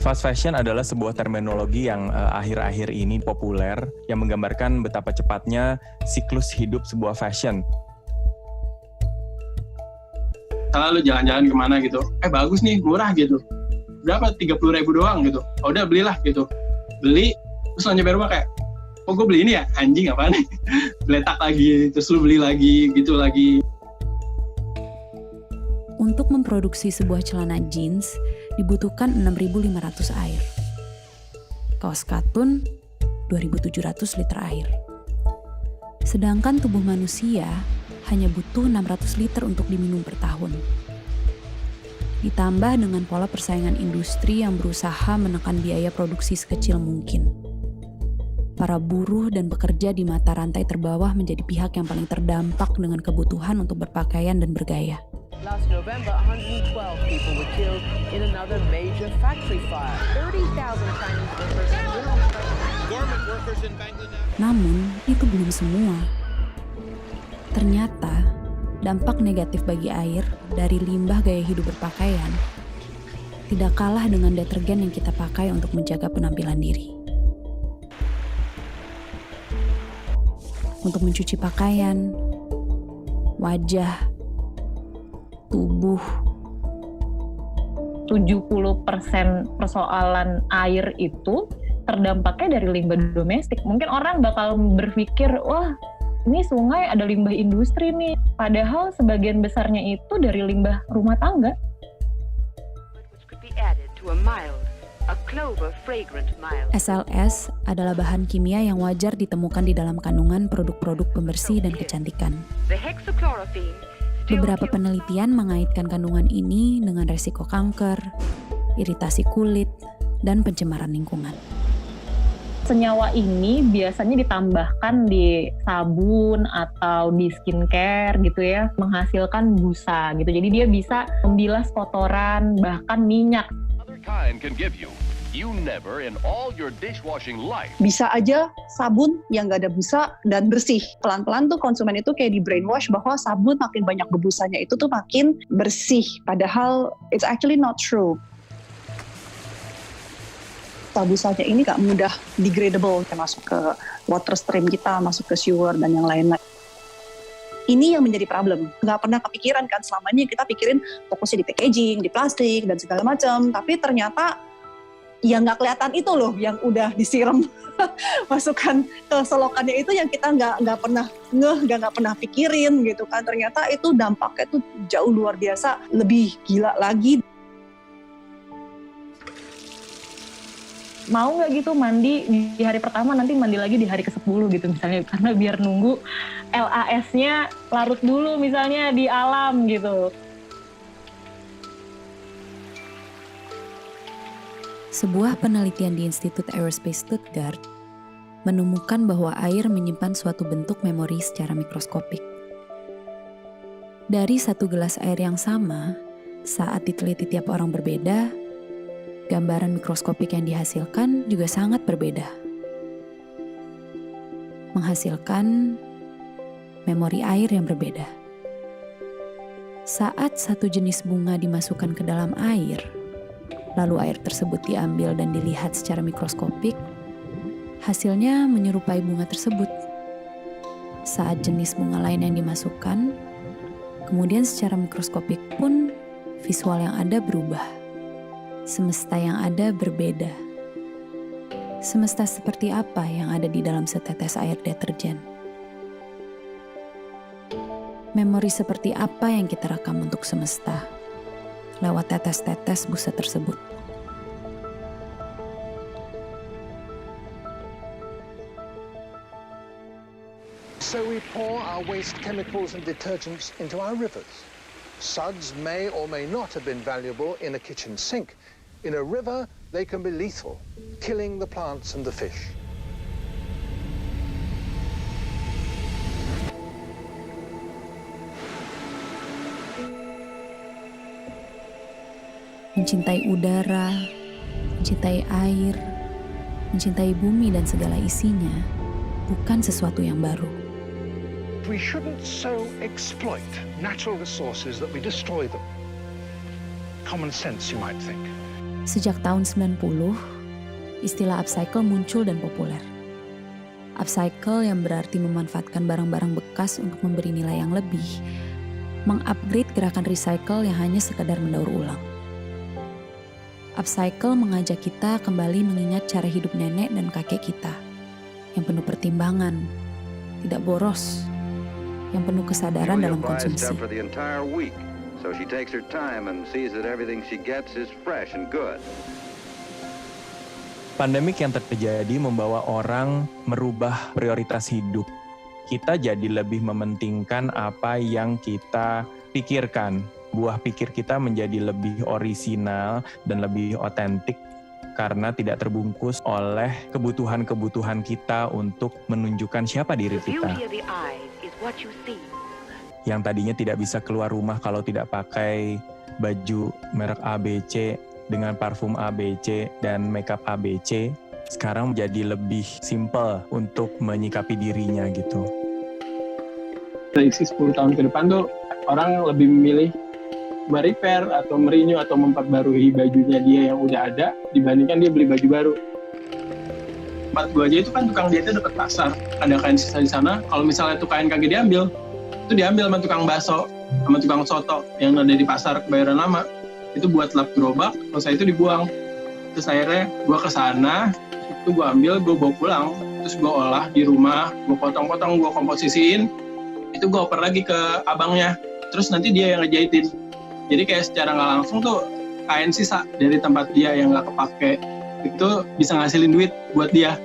Fast fashion adalah sebuah terminologi yang akhir-akhir ini populer yang menggambarkan betapa cepatnya siklus hidup sebuah fashion. Kalau lu jalan-jalan kemana gitu, bagus nih, murah gitu. Berapa? 30.000 doang gitu. Oh, udah belilah gitu. Beli, terus lo nyampe rumah kayak, oh gue beli ini ya? Anjing apaan nih? Beletak lagi, terus lu beli lagi, gitu lagi. Untuk memproduksi sebuah celana jeans, dibutuhkan 6.500 air. Kaos katun, 2.700 liter air. Sedangkan tubuh manusia hanya butuh 600 liter untuk diminum per tahun. Ditambah dengan pola persaingan industri yang berusaha menekan biaya produksi sekecil mungkin. Para buruh dan pekerja di mata rantai terbawah menjadi pihak yang paling terdampak dengan kebutuhan untuk berpakaian dan bergaya. Last November, 112 people were killed in another major factory fire. 30,000 Chinese workers were on strike. Garment workers in Bangladesh. Namun, itu belum semua. Ternyata, dampak negatif bagi air dari limbah gaya hidup berpakaian tidak kalah dengan detergen yang kita pakai untuk menjaga penampilan diri. Untuk mencuci pakaian, wajah, tubuh. 70% persoalan air itu terdampaknya dari limbah domestik. Mungkin orang bakal berpikir, wah ini sungai ada limbah industri nih. Padahal sebagian besarnya itu dari limbah rumah tangga. SLS adalah bahan kimia yang wajar ditemukan di dalam kandungan produk-produk pembersih dan kecantikan. Beberapa penelitian mengaitkan kandungan ini dengan resiko kanker, iritasi kulit, dan pencemaran lingkungan. Senyawa ini biasanya ditambahkan di sabun atau di skincare gitu ya, menghasilkan busa gitu. Jadi dia bisa membilas kotoran, bahkan minyak. Other kind can give you you never in all your dishwashing life. Bisa aja sabun yang nggak ada busa dan bersih. Pelan-pelan tuh konsumen itu kayak di brainwash bahwa sabun makin banyak bebusanya itu tuh makin bersih. Padahal it's actually not true. Busanya ini nggak mudah degradable, kayak masuk ke water stream kita, masuk ke sewer dan yang lain-lain. Ini yang menjadi problem. Nggak pernah kepikiran kan, selama ini kita pikirin fokusnya di packaging, di plastik, dan segala macam. Tapi ternyata ya nggak kelihatan itu loh yang udah disiram masukkan ke selokannya itu yang kita nggak pernah nggak pernah pikirin gitu kan. Ternyata itu dampaknya tuh jauh luar biasa, lebih gila lagi. Mau nggak gitu mandi di hari pertama, nanti mandi lagi di hari ke-10 gitu misalnya, karena biar nunggu LAS-nya larut dulu misalnya di alam gitu. Sebuah penelitian di Institut Aerospace Stuttgart menemukan bahwa air menyimpan suatu bentuk memori secara mikroskopik. Dari satu gelas air yang sama, saat diteliti tiap orang berbeda, gambaran mikroskopik yang dihasilkan juga sangat berbeda. Menghasilkan memori air yang berbeda. Saat satu jenis bunga dimasukkan ke dalam air, lalu air tersebut diambil dan dilihat secara mikroskopik, hasilnya menyerupai bunga tersebut. Saat jenis bunga lain yang dimasukkan, kemudian secara mikroskopik pun visual yang ada berubah. Semesta yang ada berbeda. Semesta seperti apa yang ada di dalam setetes air deterjen? Memori seperti apa yang kita rekam untuk semesta lewat tetes-tetes busa tersebut? So we pour our waste chemicals and detergents into our rivers. Suds may or may not have been valuable in a kitchen sink. In a river, they can be lethal, killing the plants and the fish. Mencintai udara, mencintai air, mencintai bumi dan segala isinya bukan sesuatu yang baru. We shouldn't so exploit natural resources that we destroy them. Common sense, you might think. Sejak tahun 90, istilah upcycle muncul dan populer. Upcycle yang berarti memanfaatkan barang-barang bekas untuk memberi nilai yang lebih, mengupgrade gerakan recycle yang hanya sekadar mendaur ulang. Upcycle mengajak kita kembali mengingat cara hidup nenek dan kakek kita, yang penuh pertimbangan, tidak boros, yang penuh kesadaran dalam konsumsi. So she takes her time and sees that everything she gets is fresh and good. Pandemik yang terjadi membawa orang merubah prioritas hidup. Kita jadi lebih mementingkan apa yang kita pikirkan. Buah pikir kita menjadi lebih orisinal dan lebih otentik karena tidak terbungkus oleh kebutuhan-kebutuhan kita untuk menunjukkan siapa diri kita. Yang tadinya tidak bisa keluar rumah kalau tidak pakai baju merek ABC dengan parfum ABC dan makeup ABC, sekarang menjadi lebih simple untuk menyikapi dirinya gitu. Prediksi 10 tahun ke depan tuh orang lebih memilih merepair atau merenew atau memperbarui bajunya dia yang udah ada dibandingkan dia beli baju baru. Tempat gua aja itu kan tukang jahitnya dekat pasar, ada kain sisa di sana. Kalau misalnya tuh kain kagak diambil, itu diambil sama tukang bakso, sama tukang soto yang ada di pasar Kebayoran Lama. Itu buat lap gerobak, selesai itu dibuang. Terus akhirnya gue kesana, itu gue ambil, gue bawa pulang. Terus gue olah di rumah, gue potong-potong, gue komposisiin. Itu gue oper lagi ke abangnya. Terus nanti dia yang ngejahitin. Jadi kayak secara nggak langsung tuh kain sisa dari tempat dia yang nggak kepake. Itu bisa ngasilin duit buat dia.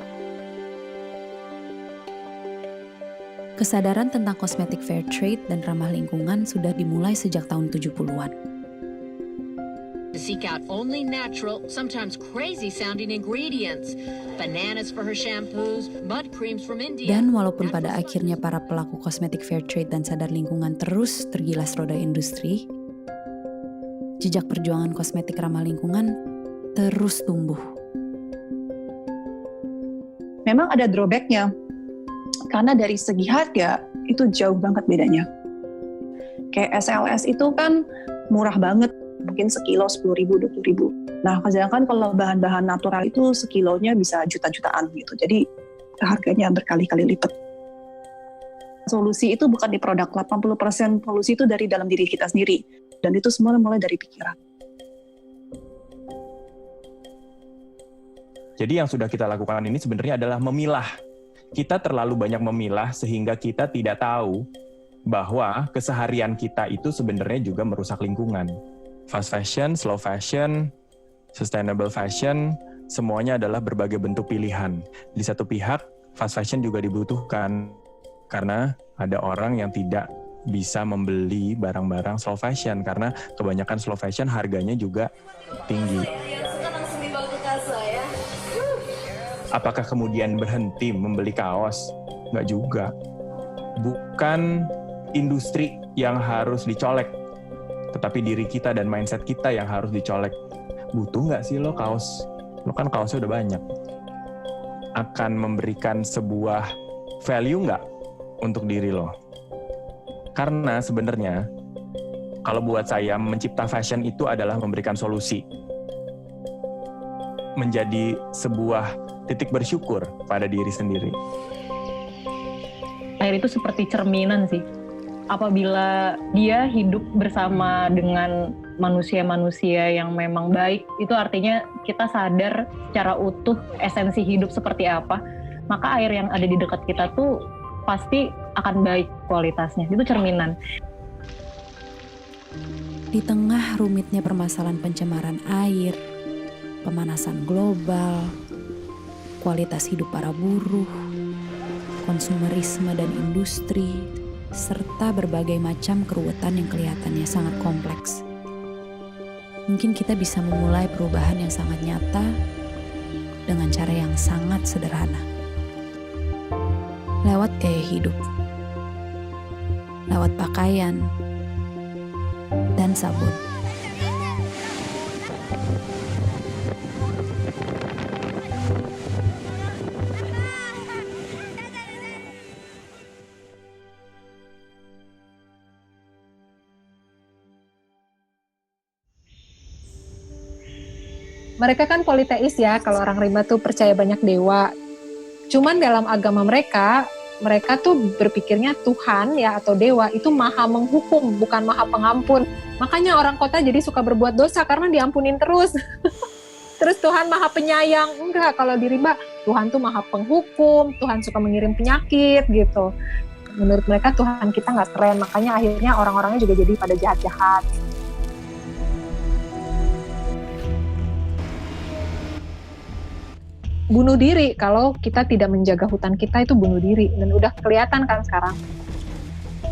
Kesadaran tentang kosmetik fair trade dan ramah lingkungan sudah dimulai sejak tahun 70-an. To seek out only natural, sometimes crazy-sounding ingredients. Bananas for her shampoos, mud creams from India. Dan walaupun pada akhirnya para pelaku kosmetik fair trade dan sadar lingkungan terus tergilas roda industri, jejak perjuangan kosmetik ramah lingkungan terus tumbuh. memang ada drawback-nya. Karena dari segi harga itu jauh banget bedanya. Kayak SLS itu kan murah banget, mungkin sekilo 10.000, 20.000. Nah, sedangkan kalau bahan-bahan natural itu sekilonya bisa juta-jutaan gitu. Jadi harganya berkali-kali lipat. Solusi itu bukan di produk, 80% solusi itu dari dalam diri kita sendiri. Dan itu semua mulai dari pikiran. Jadi yang sudah kita lakukan ini sebenarnya adalah memilah. Kita terlalu banyak memilah sehingga kita tidak tahu bahwa keseharian kita itu sebenarnya juga merusak lingkungan. Fast fashion, slow fashion, sustainable fashion, semuanya adalah berbagai bentuk pilihan. Di satu pihak, fast fashion juga dibutuhkan karena ada orang yang tidak bisa membeli barang-barang slow fashion karena kebanyakan slow fashion harganya juga tinggi. Apakah kemudian berhenti membeli kaos? Nggak juga. Bukan industri yang harus dicolek, tetapi diri kita dan mindset kita yang harus dicolek. Butuh nggak sih lo kaos? Lo kan kaosnya udah banyak. Akan memberikan sebuah value nggak untuk diri lo? Karena sebenarnya, kalau buat saya, mencipta fashion itu adalah memberikan solusi. Menjadi sebuah titik bersyukur pada diri sendiri. Air itu seperti cerminan sih. Apabila dia hidup bersama dengan manusia-manusia yang memang baik, itu artinya kita sadar secara utuh esensi hidup seperti apa, maka air yang ada di dekat kita tuh pasti akan baik kualitasnya. Itu cerminan. Di tengah rumitnya permasalahan pencemaran air, pemanasan global, kualitas hidup para buruh, konsumerisme dan industri, serta berbagai macam keruwetan yang kelihatannya sangat kompleks. Mungkin kita bisa memulai perubahan yang sangat nyata dengan cara yang sangat sederhana. Lewat gaya hidup, lewat pakaian, dan sabun. Mereka kan politeis ya, kalau orang rimba tuh percaya banyak dewa. Cuman dalam agama mereka tuh berpikirnya Tuhan ya atau dewa itu maha menghukum, bukan maha pengampun. Makanya orang kota jadi suka berbuat dosa karena diampunin terus. Terus Tuhan maha penyayang. Enggak, kalau di rimba Tuhan tuh maha penghukum, Tuhan suka mengirim penyakit gitu. Menurut mereka Tuhan kita nggak keren, makanya akhirnya orang-orangnya juga jadi pada jahat-jahat. Bunuh diri, kalau kita tidak menjaga hutan kita itu bunuh diri, dan udah kelihatan kan sekarang.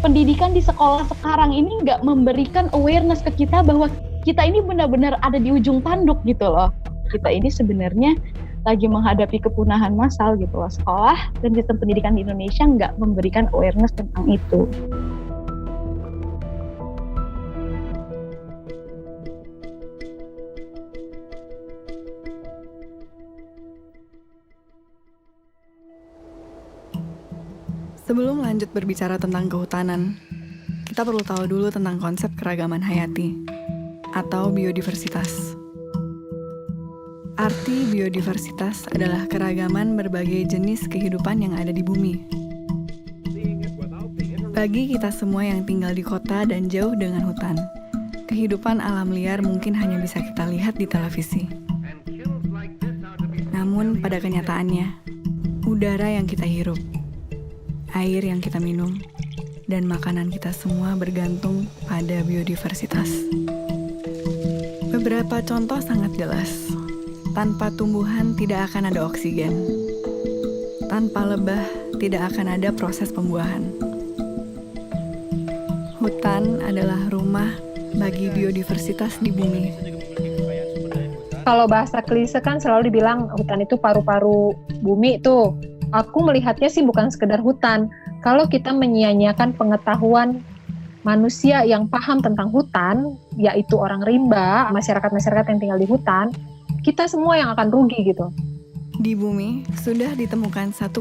Pendidikan di sekolah sekarang ini nggak memberikan awareness ke kita bahwa kita ini benar-benar ada di ujung tanduk gitu loh. Kita ini sebenarnya lagi menghadapi kepunahan massal gitu loh. Sekolah dan sistem pendidikan di Indonesia nggak memberikan awareness tentang itu. Sebelum lanjut berbicara tentang kehutanan, kita perlu tahu dulu tentang konsep keragaman hayati atau biodiversitas. Arti biodiversitas adalah keragaman berbagai jenis kehidupan yang ada di bumi. Bagi kita semua yang tinggal di kota dan jauh dengan hutan, kehidupan alam liar mungkin hanya bisa kita lihat di televisi. Namun pada kenyataannya, udara yang kita hirup, air yang kita minum, dan makanan kita semua bergantung pada biodiversitas. Beberapa contoh sangat jelas. Tanpa tumbuhan tidak akan ada oksigen. Tanpa lebah tidak akan ada proses pembuahan. Hutan adalah rumah bagi biodiversitas di bumi. Kalau bahasa klise kan selalu dibilang hutan itu paru-paru bumi tuh. Aku melihatnya sih bukan sekedar hutan. Kalau kita menyia-nyiakan pengetahuan manusia yang paham tentang hutan, yaitu orang rimba, masyarakat-masyarakat yang tinggal di hutan, kita semua yang akan rugi gitu. Di bumi sudah ditemukan 1,7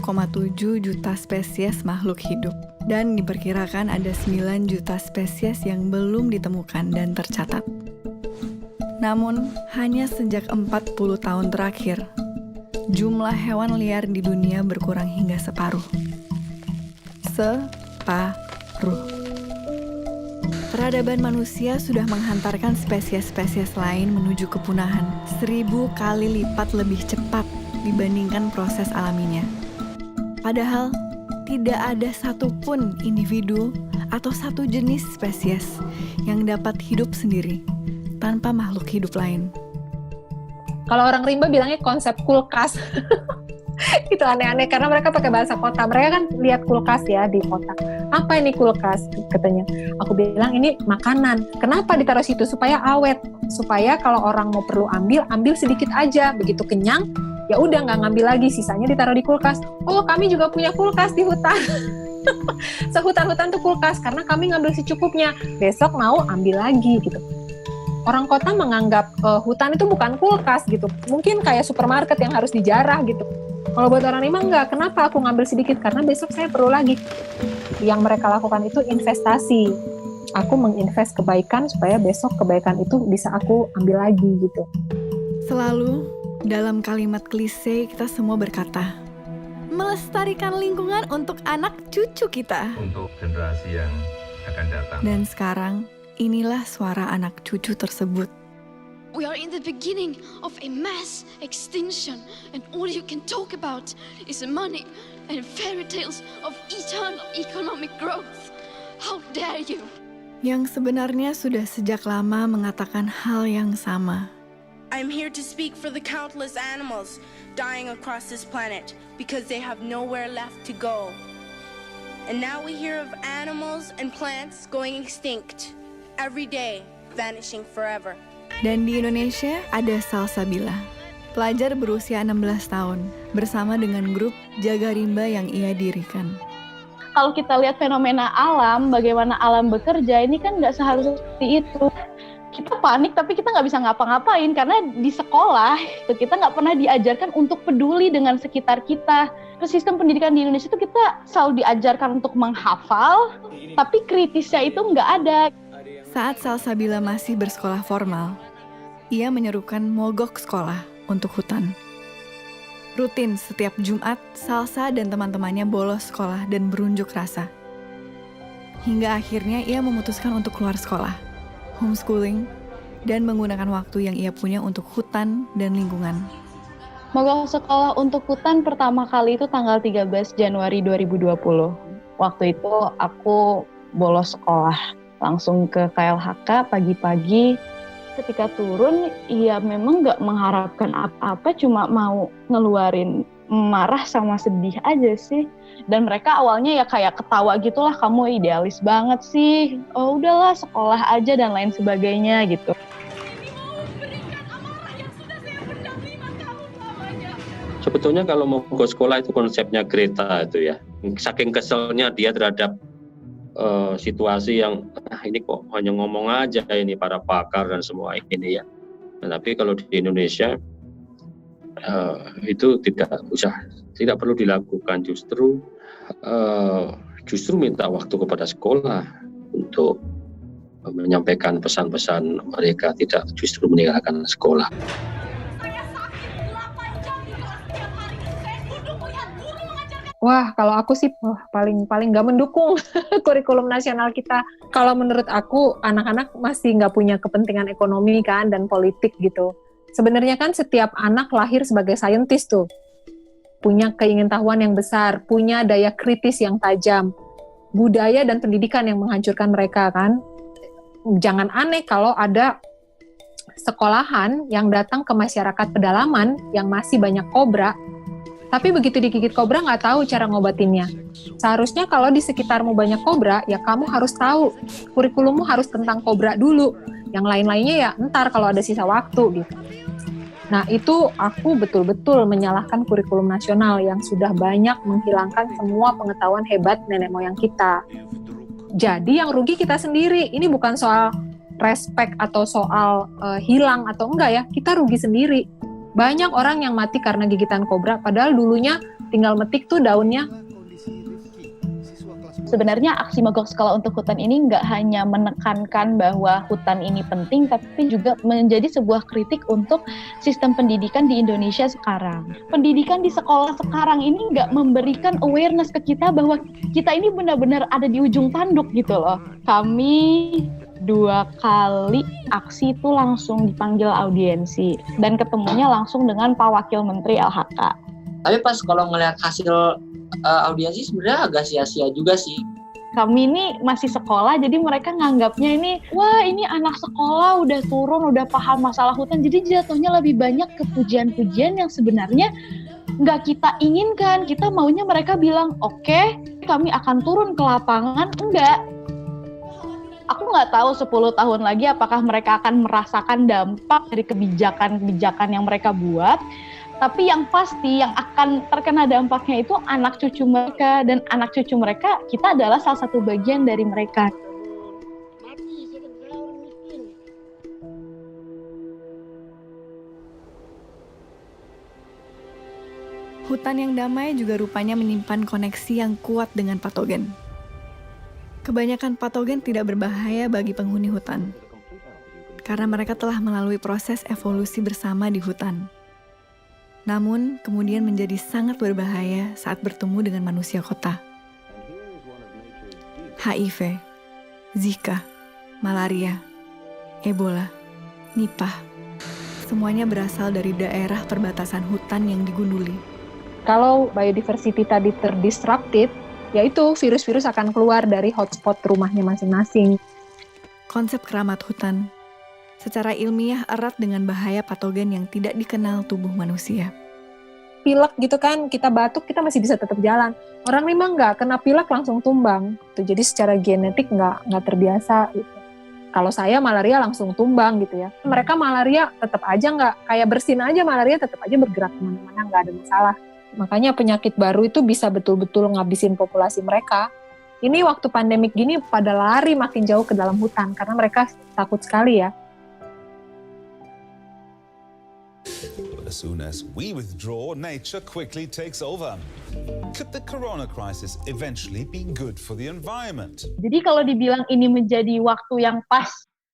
juta spesies makhluk hidup dan diperkirakan ada 9 juta spesies yang belum ditemukan dan tercatat. Namun, hanya sejak 40 tahun terakhir, jumlah hewan liar di dunia berkurang hingga separuh. Separuh. Peradaban manusia sudah menghantarkan spesies-spesies lain menuju kepunahan 1000 kali lipat lebih cepat dibandingkan proses alaminya. Padahal, tidak ada satupun individu atau satu jenis spesies yang dapat hidup sendiri tanpa makhluk hidup lain. Kalau orang rimba bilangnya konsep kulkas. Itu aneh-aneh karena mereka pakai bahasa kota. Mereka kan lihat kulkas ya di kota. Apa ini kulkas? Katanya. Aku bilang ini makanan. Kenapa ditaruh situ? Supaya awet. Supaya kalau orang mau perlu ambil sedikit aja. Begitu kenyang, ya udah nggak ngambil lagi. Sisanya ditaruh di kulkas. Oh, kami juga punya kulkas di hutan. Sehutan-hutan tuh kulkas karena kami ngambil secukupnya. Besok mau ambil lagi gitu. Orang kota menganggap hutan itu bukan kulkas gitu. Mungkin kayak supermarket yang harus dijarah gitu. Kalau buat orang rimba enggak, kenapa aku ngambil sedikit? Karena besok saya perlu lagi. Yang mereka lakukan itu investasi. Aku menginvest kebaikan supaya besok kebaikan itu bisa aku ambil lagi gitu. Selalu dalam kalimat klise kita semua berkata, melestarikan lingkungan untuk anak cucu kita. Untuk generasi yang akan datang. Dan sekarang, inilah suara anak cucu tersebut. We are in the beginning of a mass extinction, and all you can talk about is money and fairy tales of eternal economic growth. How dare you? Yang sebenarnya sudah sejak lama mengatakan hal yang sama. I'm here to speak for the countless animals dying across this planet because they have nowhere left to go. And now we hear of animals and plants going extinct every day, vanishing forever. Dan di Indonesia ada Salsabila, pelajar berusia 16 tahun, bersama dengan grup Jaga Rimba yang ia dirikan. Kalau kita lihat fenomena alam, bagaimana alam bekerja, ini kan nggak seharusnya seperti itu. Kita panik tapi kita nggak bisa ngapa-ngapain karena di sekolah kita nggak pernah diajarkan untuk peduli dengan sekitar kita. Terus sistem pendidikan di Indonesia itu kita selalu diajarkan untuk menghafal, tapi kritisnya itu nggak ada. Saat Salsabila masih bersekolah formal, ia menyerukan mogok sekolah untuk hutan. Rutin setiap Jumat, Salsa dan teman-temannya bolos sekolah dan berunjuk rasa. Hingga akhirnya ia memutuskan untuk keluar sekolah, homeschooling, dan menggunakan waktu yang ia punya untuk hutan dan lingkungan. Mogok sekolah untuk hutan pertama kali itu tanggal 13 Januari 2020. Waktu itu aku bolos sekolah. Langsung ke KLHK pagi-pagi. Ketika turun, ya memang nggak mengharapkan apa-apa, cuma mau ngeluarin marah sama sedih aja sih. Dan mereka awalnya ya kayak ketawa gitulah, kamu idealis banget sih. Oh udahlah sekolah aja dan lain sebagainya gitu. Sebetulnya kalau mau ke sekolah itu konsepnya Greta itu ya. Saking keselnya dia terhadap situasi yang ini kok hanya ngomong aja ini para pakar dan semua ini ya. Nah, tapi kalau di Indonesia itu tidak perlu dilakukan, justru minta waktu kepada sekolah untuk menyampaikan pesan-pesan mereka, tidak justru meninggalkan sekolah. Wah, kalau aku sih paling nggak mendukung kurikulum nasional kita. Kalau menurut aku, anak-anak masih nggak punya kepentingan ekonomi kan dan politik gitu. Sebenarnya kan setiap anak lahir sebagai saintis tuh, punya keingintahuan yang besar, punya daya kritis yang tajam, budaya dan pendidikan yang menghancurkan mereka kan. Jangan aneh kalau ada sekolahan yang datang ke masyarakat pedalaman yang masih banyak kobra. Tapi begitu digigit kobra nggak tahu cara ngobatinnya. Seharusnya kalau di sekitarmu banyak kobra, ya kamu harus tahu. Kurikulummu harus tentang kobra dulu. Yang lain-lainnya ya ntar kalau ada sisa waktu gitu. Nah itu aku betul-betul menyalahkan kurikulum nasional yang sudah banyak menghilangkan semua pengetahuan hebat nenek moyang kita. Jadi yang rugi kita sendiri. Ini bukan soal respek atau soal hilang atau enggak ya. Kita rugi sendiri. Banyak orang yang mati karena gigitan kobra, padahal dulunya tinggal metik tuh daunnya. Sebenarnya aksi mogok sekolah untuk hutan ini nggak hanya menekankan bahwa hutan ini penting, tapi juga menjadi sebuah kritik untuk sistem pendidikan di Indonesia sekarang. Pendidikan di sekolah sekarang ini nggak memberikan awareness ke kita bahwa kita ini benar-benar ada di ujung tanduk gitu loh. Kami 2 kali aksi itu langsung dipanggil audiensi dan ketemunya langsung dengan Pak Wakil Menteri LHK. Tapi pas kalau ngelihat hasil audiensi sebenarnya agak sia-sia juga sih. Kami ini masih sekolah, jadi mereka nganggapnya ini, wah ini anak sekolah udah turun, udah paham masalah hutan, jadi jatuhnya lebih banyak ke pujian-pujian yang sebenarnya nggak kita inginkan. Kita maunya mereka bilang, oke, kami akan turun ke lapangan. Enggak. Aku nggak tahu 10 tahun lagi apakah mereka akan merasakan dampak dari kebijakan-kebijakan yang mereka buat. Tapi yang pasti yang akan terkena dampaknya itu anak cucu mereka, dan anak cucu mereka kita adalah salah satu bagian dari mereka. Hutan yang damai juga rupanya menyimpan koneksi yang kuat dengan patogen. Kebanyakan patogen tidak berbahaya bagi penghuni hutan, karena mereka telah melalui proses evolusi bersama di hutan. Namun, kemudian menjadi sangat berbahaya saat bertemu dengan manusia kota. HIV, Zika, malaria, Ebola, Nipah, semuanya berasal dari daerah perbatasan hutan yang digunduli. Kalau biodiversity tadi terdisrupted, yaitu virus-virus akan keluar dari hotspot rumahnya masing-masing. Konsep keramat hutan secara ilmiah erat dengan bahaya patogen yang tidak dikenal tubuh manusia. Pilek gitu kan, kita batuk, kita masih bisa tetap jalan. Orang rimba nggak, kena pilek langsung tumbang. Jadi secara genetik nggak terbiasa. Gitu. Kalau saya malaria langsung tumbang gitu ya. Mereka malaria tetap aja nggak, kayak bersin aja malaria tetap aja bergerak kemana-mana, nggak ada masalah. Makanya penyakit baru itu bisa betul-betul ngabisin populasi mereka. Ini waktu pandemik gini pada lari makin jauh ke dalam hutan, karena mereka takut sekali ya. As soon as we withdraw, nature quickly takes over. Could the corona crisis eventually be good for the environment? Jadi kalau dibilang ini menjadi waktu yang pas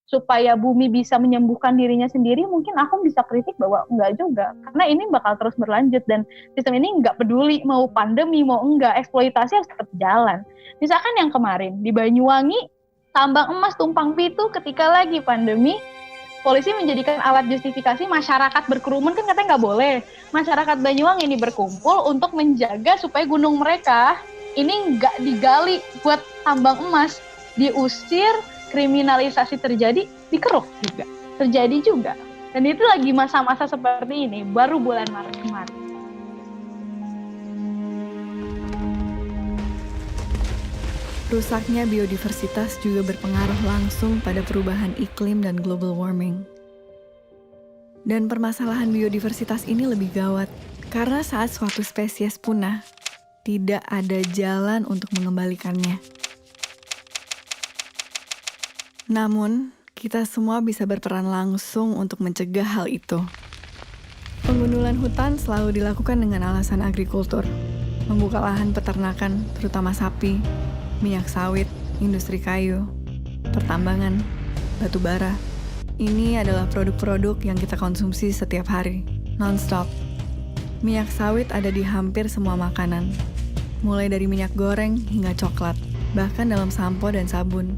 supaya bumi bisa menyembuhkan dirinya sendiri, mungkin aku bisa kritik bahwa enggak juga. Karena ini bakal terus berlanjut dan sistem ini enggak peduli mau pandemi, mau enggak, eksploitasi harus tetap jalan. Misalkan yang kemarin di Banyuwangi, tambang emas tumpang pitu ketika lagi pandemi, polisi menjadikan alat justifikasi masyarakat berkerumun, kan katanya nggak boleh. Masyarakat Banyuwangi ini berkumpul untuk menjaga supaya gunung mereka ini nggak digali buat tambang emas. Diusir, kriminalisasi terjadi, dikeruk juga. Terjadi juga. Dan itu lagi masa-masa seperti ini, baru bulan Maret kemarin. Rusaknya biodiversitas juga berpengaruh langsung pada perubahan iklim dan global warming. Dan permasalahan biodiversitas ini lebih gawat, karena saat suatu spesies punah, tidak ada jalan untuk mengembalikannya. Namun, kita semua bisa berperan langsung untuk mencegah hal itu. Pengundulan hutan selalu dilakukan dengan alasan agrikultur, membuka lahan peternakan, terutama sapi, minyak sawit, industri kayu, pertambangan, batu bara. Ini adalah produk-produk yang kita konsumsi setiap hari, non-stop. Minyak sawit ada di hampir semua makanan, mulai dari minyak goreng hingga coklat, bahkan dalam sampo dan sabun.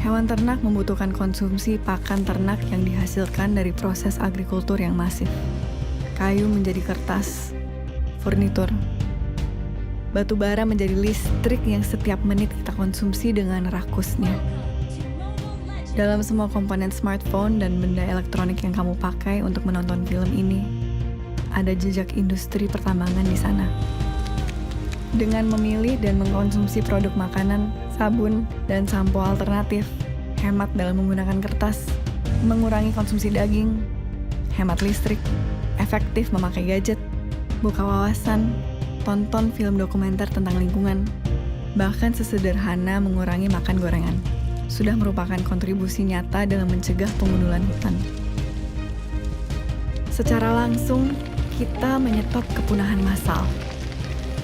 Hewan ternak membutuhkan konsumsi pakan ternak yang dihasilkan dari proses agrikultur yang masif. Kayu menjadi kertas, furnitur. Batu bara menjadi listrik yang setiap menit kita konsumsi dengan rakusnya. Dalam semua komponen smartphone dan benda elektronik yang kamu pakai untuk menonton film ini, ada jejak industri pertambangan di sana. Dengan memilih dan mengkonsumsi produk makanan, sabun, dan sampo alternatif, hemat dalam menggunakan kertas, mengurangi konsumsi daging, hemat listrik, efektif memakai gadget, buka wawasan, tonton film dokumenter tentang lingkungan, bahkan sesederhana mengurangi makan gorengan, sudah merupakan kontribusi nyata dalam mencegah pengundulan hutan. Secara langsung, kita menyetop kepunahan massal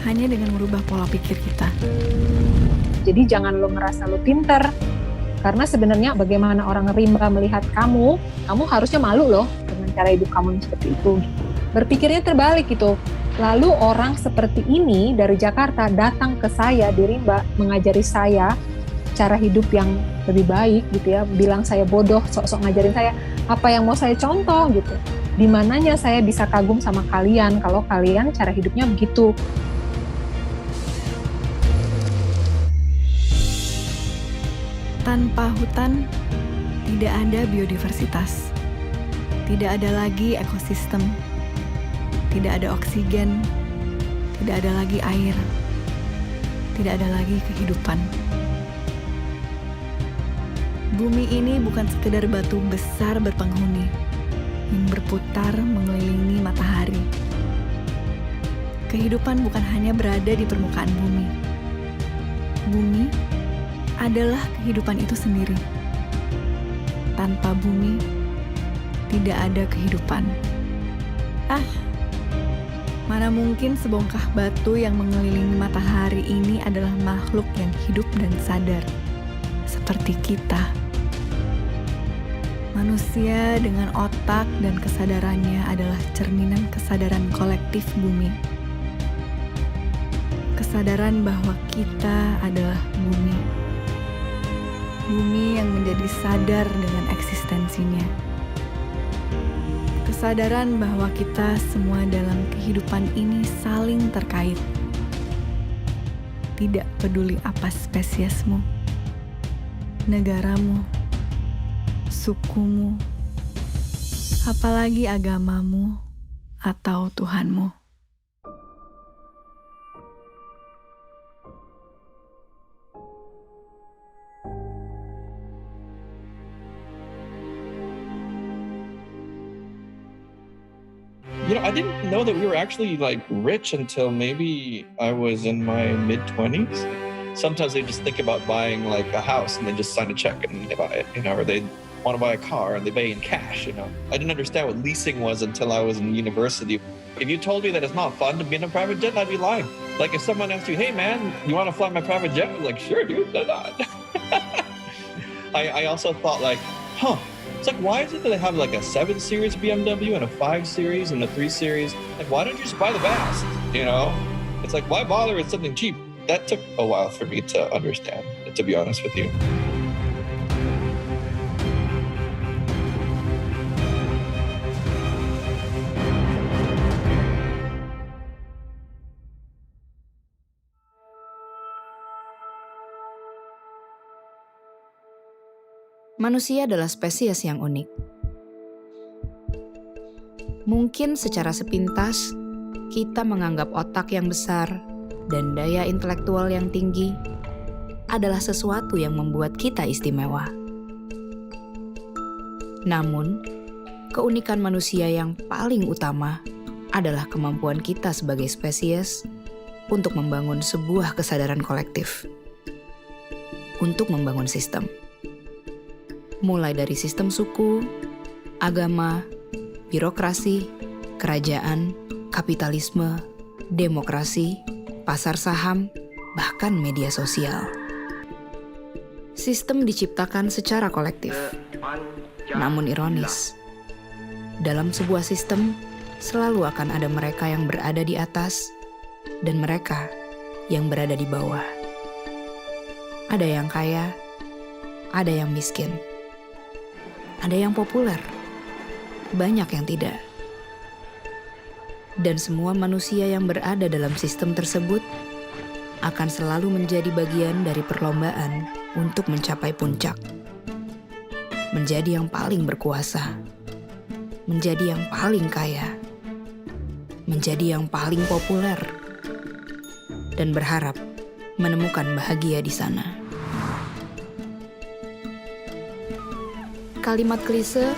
hanya dengan merubah pola pikir kita. Jadi jangan lo ngerasa lo pinter, karena sebenarnya bagaimana orang rimba melihat kamu harusnya malu loh dengan cara hidup kamu yang seperti itu. Berpikirnya terbalik gitu. Lalu orang seperti ini dari Jakarta datang ke saya di Rimba, mengajari saya cara hidup yang lebih baik gitu ya, bilang saya bodoh, sok-sok ngajarin saya apa yang mau saya contoh gitu. Di mananya saya bisa kagum sama kalian kalau kalian cara hidupnya begitu. Tanpa hutan, tidak ada biodiversitas. Tidak ada lagi ekosistem. Tidak ada oksigen. Tidak ada lagi air. Tidak ada lagi kehidupan. Bumi ini bukan sekedar batu besar berpenghuni yang berputar mengelilingi matahari. Kehidupan bukan hanya berada di permukaan bumi. Bumi adalah kehidupan itu sendiri. Tanpa bumi, tidak ada kehidupan. Mana mungkin sebongkah batu yang mengelilingi matahari ini adalah makhluk yang hidup dan sadar, seperti kita. Manusia dengan otak dan kesadarannya adalah cerminan kesadaran kolektif bumi. Kesadaran bahwa kita adalah bumi. Bumi yang menjadi sadar dengan eksistensinya. Kesadaran bahwa kita semua dalam kehidupan ini saling terkait. Tidak peduli apa spesiesmu, negaramu, sukumu, apalagi agamamu atau Tuhanmu. You know, I didn't know that we were actually like rich until maybe I was in my mid-20s. Sometimes they just think about buying like a house and they just sign a check and they buy it, you know, or they want to buy a car and they pay in cash, you know. I didn't understand what leasing was until I was in university. If you told me that it's not fun to be in a private jet, I'd be lying. Like if someone asked you, hey man, you want to fly my private jet? I'm like, sure dude, why not? I also thought like, it's like, why is it that they have like a 7 Series BMW and a 5 Series and a 3 Series? Like, why don't you just buy the best, you know? It's like, why bother with something cheap? That took a while for me to understand, to be honest with you. Manusia adalah spesies yang unik. Mungkin secara sepintas, kita menganggap otak yang besar dan daya intelektual yang tinggi adalah sesuatu yang membuat kita istimewa. Namun, keunikan manusia yang paling utama adalah kemampuan kita sebagai spesies untuk membangun sebuah kesadaran kolektif, untuk membangun sistem. Mulai dari sistem suku, agama, birokrasi, kerajaan, kapitalisme, demokrasi, pasar saham, bahkan media sosial. Sistem diciptakan secara kolektif. Namun ironis, dalam sebuah sistem selalu akan ada mereka yang berada di atas dan mereka yang berada di bawah. Ada yang kaya, ada yang miskin. Ada yang populer, banyak yang tidak. Dan semua manusia yang berada dalam sistem tersebut akan selalu menjadi bagian dari perlombaan untuk mencapai puncak. Menjadi yang paling berkuasa, menjadi yang paling kaya, menjadi yang paling populer, dan berharap menemukan bahagia di sana. Kalimat klise,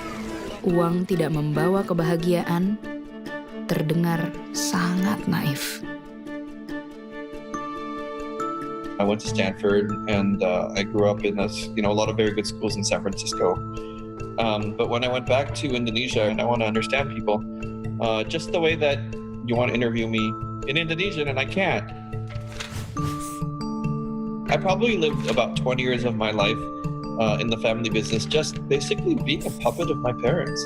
uang tidak membawa kebahagiaan, terdengar sangat naif. I went to Stanford and I grew up in a lot of very good schools in San Francisco. But when I went back to Indonesia and I want to understand people, just the way that you want to interview me in Indonesian and I can't. I probably lived about 20 years of my life in the family business, just basically being a puppet of my parents.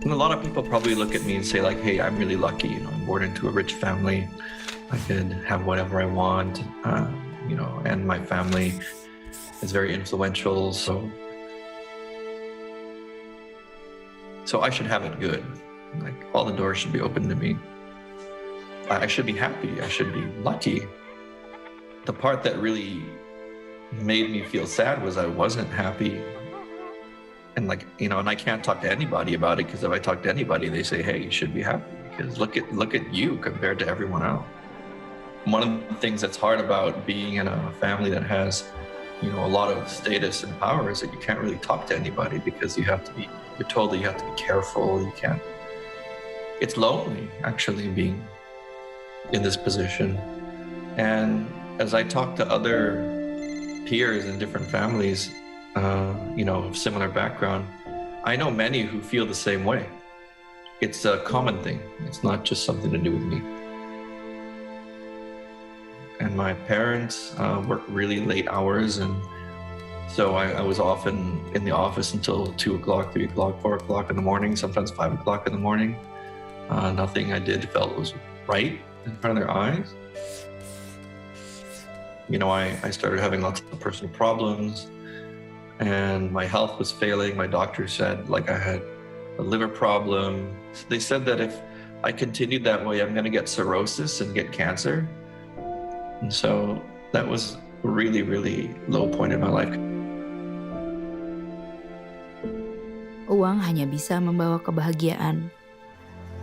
And a lot of people probably look at me and say like, hey, I'm really lucky, I'm born into a rich family. I could have whatever I want, and my family is very influential, so I should have it good. Like all the doors should be open to me. I should be happy, I should be lucky. The part that really made me feel sad was I wasn't happy. And and I can't talk to anybody about it, because if I talk to anybody, they say, hey, you should be happy, because look at you compared to everyone else. One of the things that's hard about being in a family that has, a lot of status and power is that you can't really talk to anybody, because you're told that you have to be careful, it's lonely actually being in this position. And as I talk to other peers in different families, of similar background, I know many who feel the same way. It's a common thing. It's not just something to do with me. And my parents worked really late hours, and so I was often in the office until 2 o'clock, 3 o'clock, 4 o'clock in the morning, sometimes 5 o'clock in the morning. Nothing I did felt was right in front of their eyes. I started having lots of personal problems, and my health was failing. My doctor said I had a liver problem. They said that if I continued that way, I'm going to get cirrhosis and get cancer. And so that was a really, really low point in my life. Uang hanya bisa membawa kebahagiaan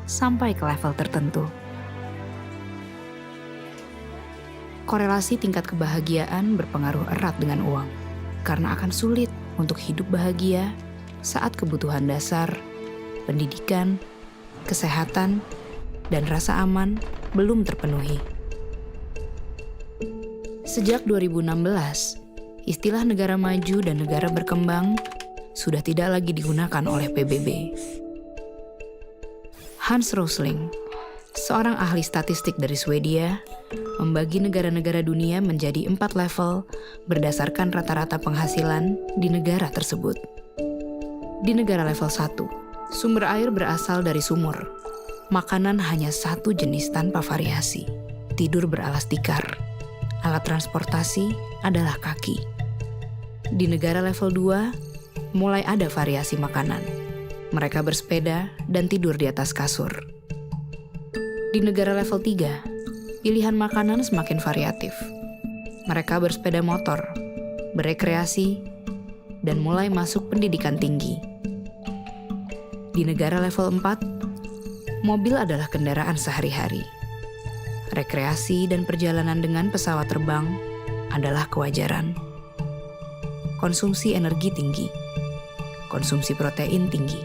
sampai ke level tertentu. Korelasi tingkat kebahagiaan berpengaruh erat dengan uang, karena akan sulit untuk hidup bahagia saat kebutuhan dasar, pendidikan, kesehatan, dan rasa aman belum terpenuhi. Sejak 2016, istilah negara maju dan negara berkembang sudah tidak lagi digunakan oleh PBB. Hans Rosling, seorang ahli statistik dari Swedia, membagi negara-negara dunia menjadi 4 level berdasarkan rata-rata penghasilan di negara tersebut. Di negara level 1, sumber air berasal dari sumur. Makanan hanya satu jenis tanpa variasi. Tidur beralas tikar. Alat transportasi adalah kaki. Di negara level 2, mulai ada variasi makanan. Mereka bersepeda dan tidur di atas kasur. Di negara level 3, pilihan makanan semakin variatif. Mereka bersepeda motor, berekreasi, dan mulai masuk pendidikan tinggi. Di negara level 4, mobil adalah kendaraan sehari-hari. Rekreasi dan perjalanan dengan pesawat terbang adalah kewajaran. Konsumsi energi tinggi, konsumsi protein tinggi.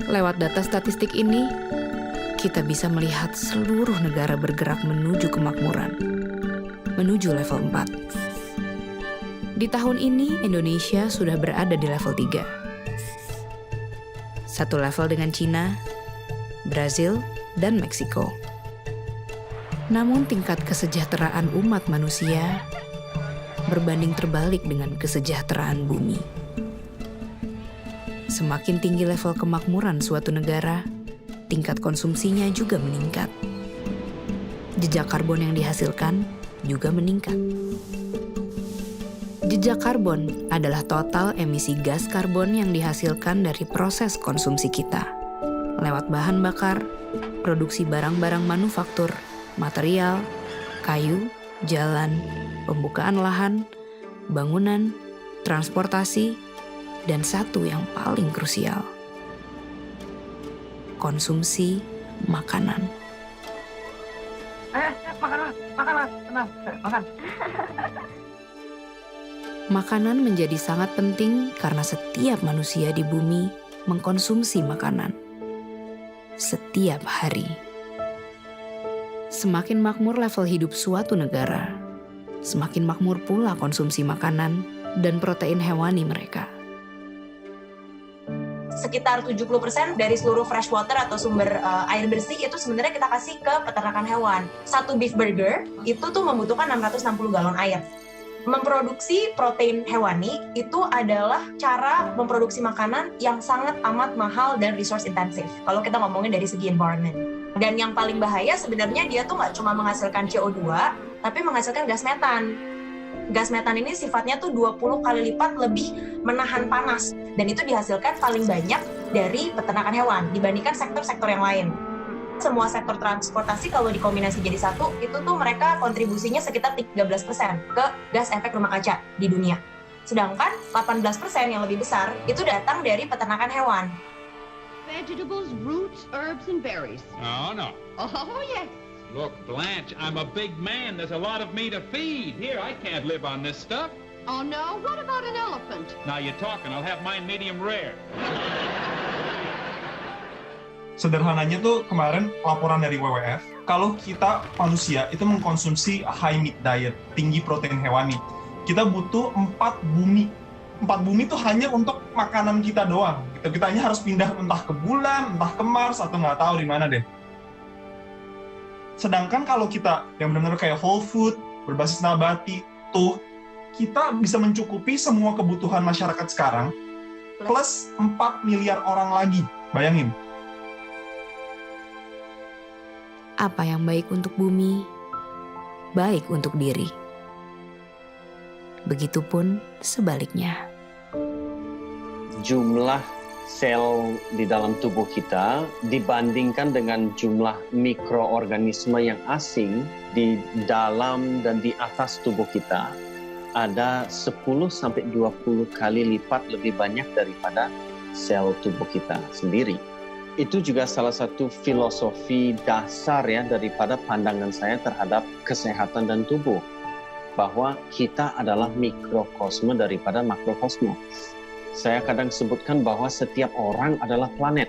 Lewat data statistik ini, kita bisa melihat seluruh negara bergerak menuju kemakmuran, menuju level 4. Di tahun ini, Indonesia sudah berada di level 3. Satu level dengan Cina, Brazil, dan Meksiko. Namun tingkat kesejahteraan umat manusia berbanding terbalik dengan kesejahteraan bumi. Semakin tinggi level kemakmuran suatu negara, tingkat konsumsinya juga meningkat. Jejak karbon yang dihasilkan juga meningkat. Jejak karbon adalah total emisi gas karbon yang dihasilkan dari proses konsumsi kita, lewat bahan bakar, produksi barang-barang manufaktur, material, kayu, jalan, pembukaan lahan, bangunan, transportasi, dan satu yang paling krusial, konsumsi makanan. Makan, tenang, makan. Makanan menjadi sangat penting karena setiap manusia di bumi mengkonsumsi makanan setiap hari. Semakin makmur level hidup suatu negara, semakin makmur pula konsumsi makanan dan protein hewani mereka. Sekitar 70% dari seluruh freshwater atau sumber air bersih itu sebenarnya kita kasih ke peternakan hewan. Satu beef burger itu tuh membutuhkan 660 galon air. Memproduksi protein hewani itu adalah cara memproduksi makanan yang sangat amat mahal dan resource intensif. Kalau kita ngomongin dari segi environment. Dan yang paling bahaya sebenarnya dia tuh nggak cuma menghasilkan CO2, tapi menghasilkan gas metan. Gas metan ini sifatnya tuh 20 kali lipat lebih menahan panas. Dan itu dihasilkan paling banyak dari peternakan hewan dibandingkan sektor-sektor yang lain. Semua sektor transportasi kalau dikombinasi jadi satu, itu tuh mereka kontribusinya sekitar 13% ke gas efek rumah kaca di dunia. Sedangkan 18% yang lebih besar itu datang dari peternakan hewan. Vegetables, roots, herbs, and berries. Oh, no. Oh, yes. Look, Blanche, I'm a big man. There's a lot of me to feed. Here, I can't live on this stuff. Oh, no? What about an elephant? Now you're talking. I'll have mine medium rare. Sederhananya tuh kemarin laporan dari WWF, kalau kita manusia itu mengkonsumsi high meat diet, tinggi protein hewani, kita butuh 4 bumi. 4 bumi itu hanya untuk makanan kita doang. Kita hanya harus pindah entah ke bulan, entah ke Mars, atau nggak tahu di mana deh. Sedangkan kalau kita yang benar-benar kayak whole food, berbasis nabati, tuh kita bisa mencukupi semua kebutuhan masyarakat sekarang, plus 4 miliar orang lagi. Bayangin. Apa yang baik untuk bumi, baik untuk diri. Begitupun sebaliknya. Jumlah sel di dalam tubuh kita dibandingkan dengan jumlah mikroorganisme yang asing di dalam dan di atas tubuh kita ada 10-20 kali lipat lebih banyak daripada sel tubuh kita sendiri. Itu juga salah satu filosofi dasar ya daripada pandangan saya terhadap kesehatan dan tubuh. Bahwa kita adalah mikrokosme daripada makrokosme. Saya kadang sebutkan bahwa setiap orang adalah planet.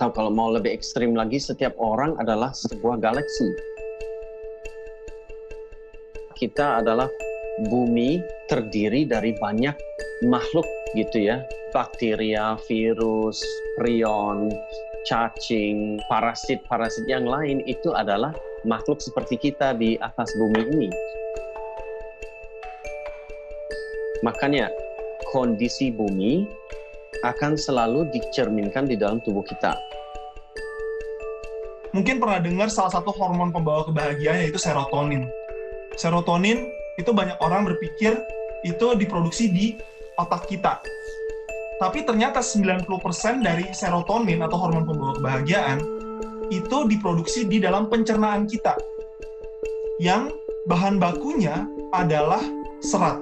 Atau kalau mau lebih ekstrim lagi, setiap orang adalah sebuah galaksi. Kita adalah bumi terdiri dari banyak makhluk gitu ya. Bakteria, virus, prion, cacing, parasit-parasit yang lain itu adalah makhluk seperti kita di atas bumi ini. Makanya kondisi bumi akan selalu dicerminkan di dalam tubuh kita. Mungkin pernah dengar salah satu hormon pembawa kebahagiaan yaitu serotonin. Serotonin itu banyak orang berpikir itu diproduksi di otak kita. Tapi ternyata 90% dari serotonin atau hormon pembawa kebahagiaan itu diproduksi di dalam pencernaan kita. Yang bahan bakunya adalah serat.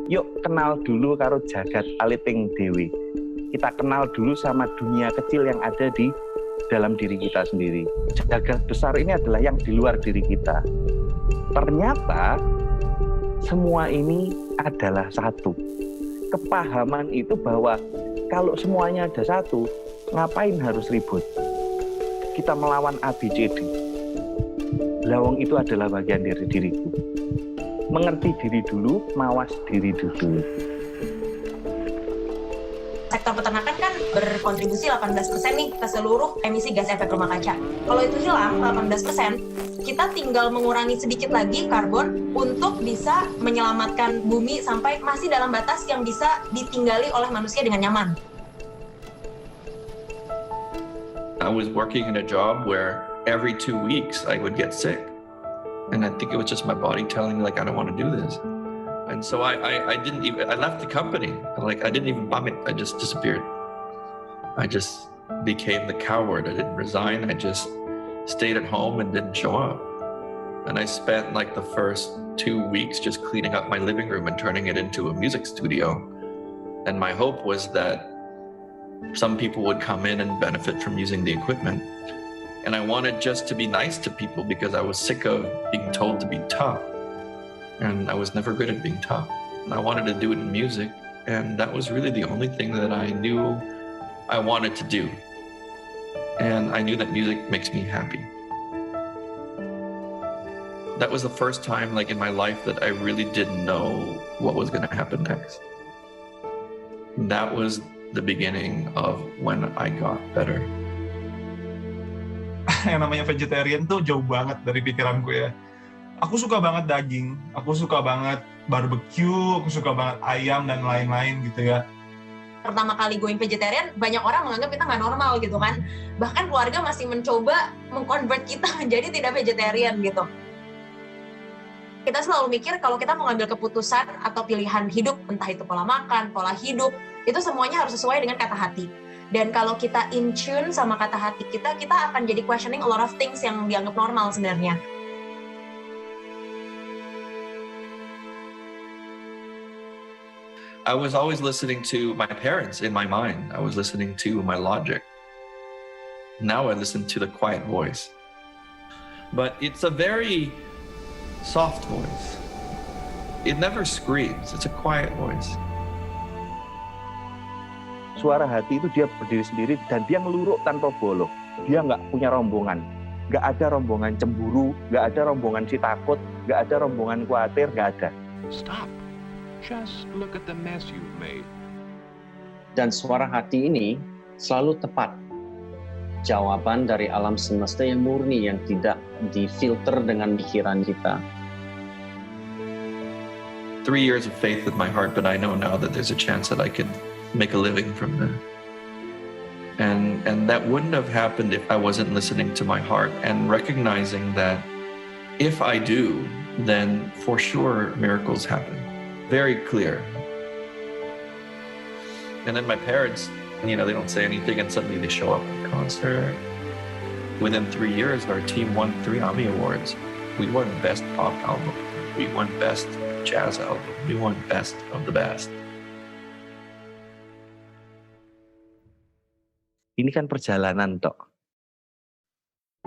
Yuk kenal dulu karo jagat aliting dewi. Kita kenal dulu sama dunia kecil yang ada di dalam diri kita sendiri. Jagat besar ini adalah yang di luar diri kita. Ternyata semua ini adalah satu. Kepahaman itu bahwa kalau semuanya ada satu, ngapain harus ribut? Kita melawan ABCD. Lawang itu adalah bagian dari diriku. Mengerti diri dulu, mawas diri dulu. Sektor peternakan kan berkontribusi 18% nih ke seluruh emisi gas efek rumah kaca. Kalau itu hilang 18%, kita tinggal mengurangi sedikit lagi karbon untuk bisa menyelamatkan bumi sampai masih dalam batas yang bisa ditinggali oleh manusia dengan nyaman. I was working in a job where every 2 weeks I would get sick. And I think it was just my body telling me, like, I don't want to do this. And so I left the company. Like, I didn't even bum it. I just disappeared. I just became the coward. I didn't resign. I just stayed at home and didn't show up. And I spent like the first 2 weeks just cleaning up my living room and turning it into a music studio. And my hope was that some people would come in and benefit from using the equipment. And I wanted just to be nice to people because I was sick of being told to be tough. And I was never good at being tough. And I wanted to do it in music. And that was really the only thing that I knew I wanted to do. And I knew that music makes me happy. That was the first time like in my life that I really didn't know what was going to happen next. That was the beginning of when I got better. Yang namanya vegetarian tuh jauh banget dari pikiranku ya. Aku suka banget daging, aku suka banget barbecue, aku suka banget ayam dan lain-lain gitu ya. Pertama kali going vegetarian, banyak orang menganggap kita nggak normal gitu kan. Bahkan keluarga masih mencoba mengkonvert kita menjadi tidak vegetarian gitu. Kita selalu mikir kalau kita mau ngambil keputusan atau pilihan hidup, entah itu pola makan, pola hidup, itu semuanya harus sesuai dengan kata hati. Dan kalau kita in tune sama kata hati kita akan jadi questioning a lot of things yang dianggap normal sebenarnya. I was always listening to my parents in my mind. I was listening to my logic. Now I listen to the quiet voice. But it's a very soft voice. It never screams. It's a quiet voice. Suara hati itu dia berdiri sendiri dan dia ngeluruk tanpa bolong. Dia nggak punya rombongan. Nggak ada rombongan cemburu, nggak ada rombongan si takut, nggak ada rombongan khawatir, nggak ada. Stop. Just look at the mess you've made. Dan suara hati ini selalu tepat. Jawaban dari alam semesta yang murni, yang tidak difilter dengan pikiran kita. 3 years of faith with my heart, but I know now that there's a chance that I could make a living from that. And that wouldn't have happened if I wasn't listening to my heart and recognizing that if I do, then for sure miracles happen. Very clear. And then my parents, they don't say anything and suddenly they show up at the concert. Within 3 years, our team won 3 Emmy Awards. We won Best Pop Album. We won Best Jazz Album. We won Best of the Best. Ini kan perjalanan, Tok.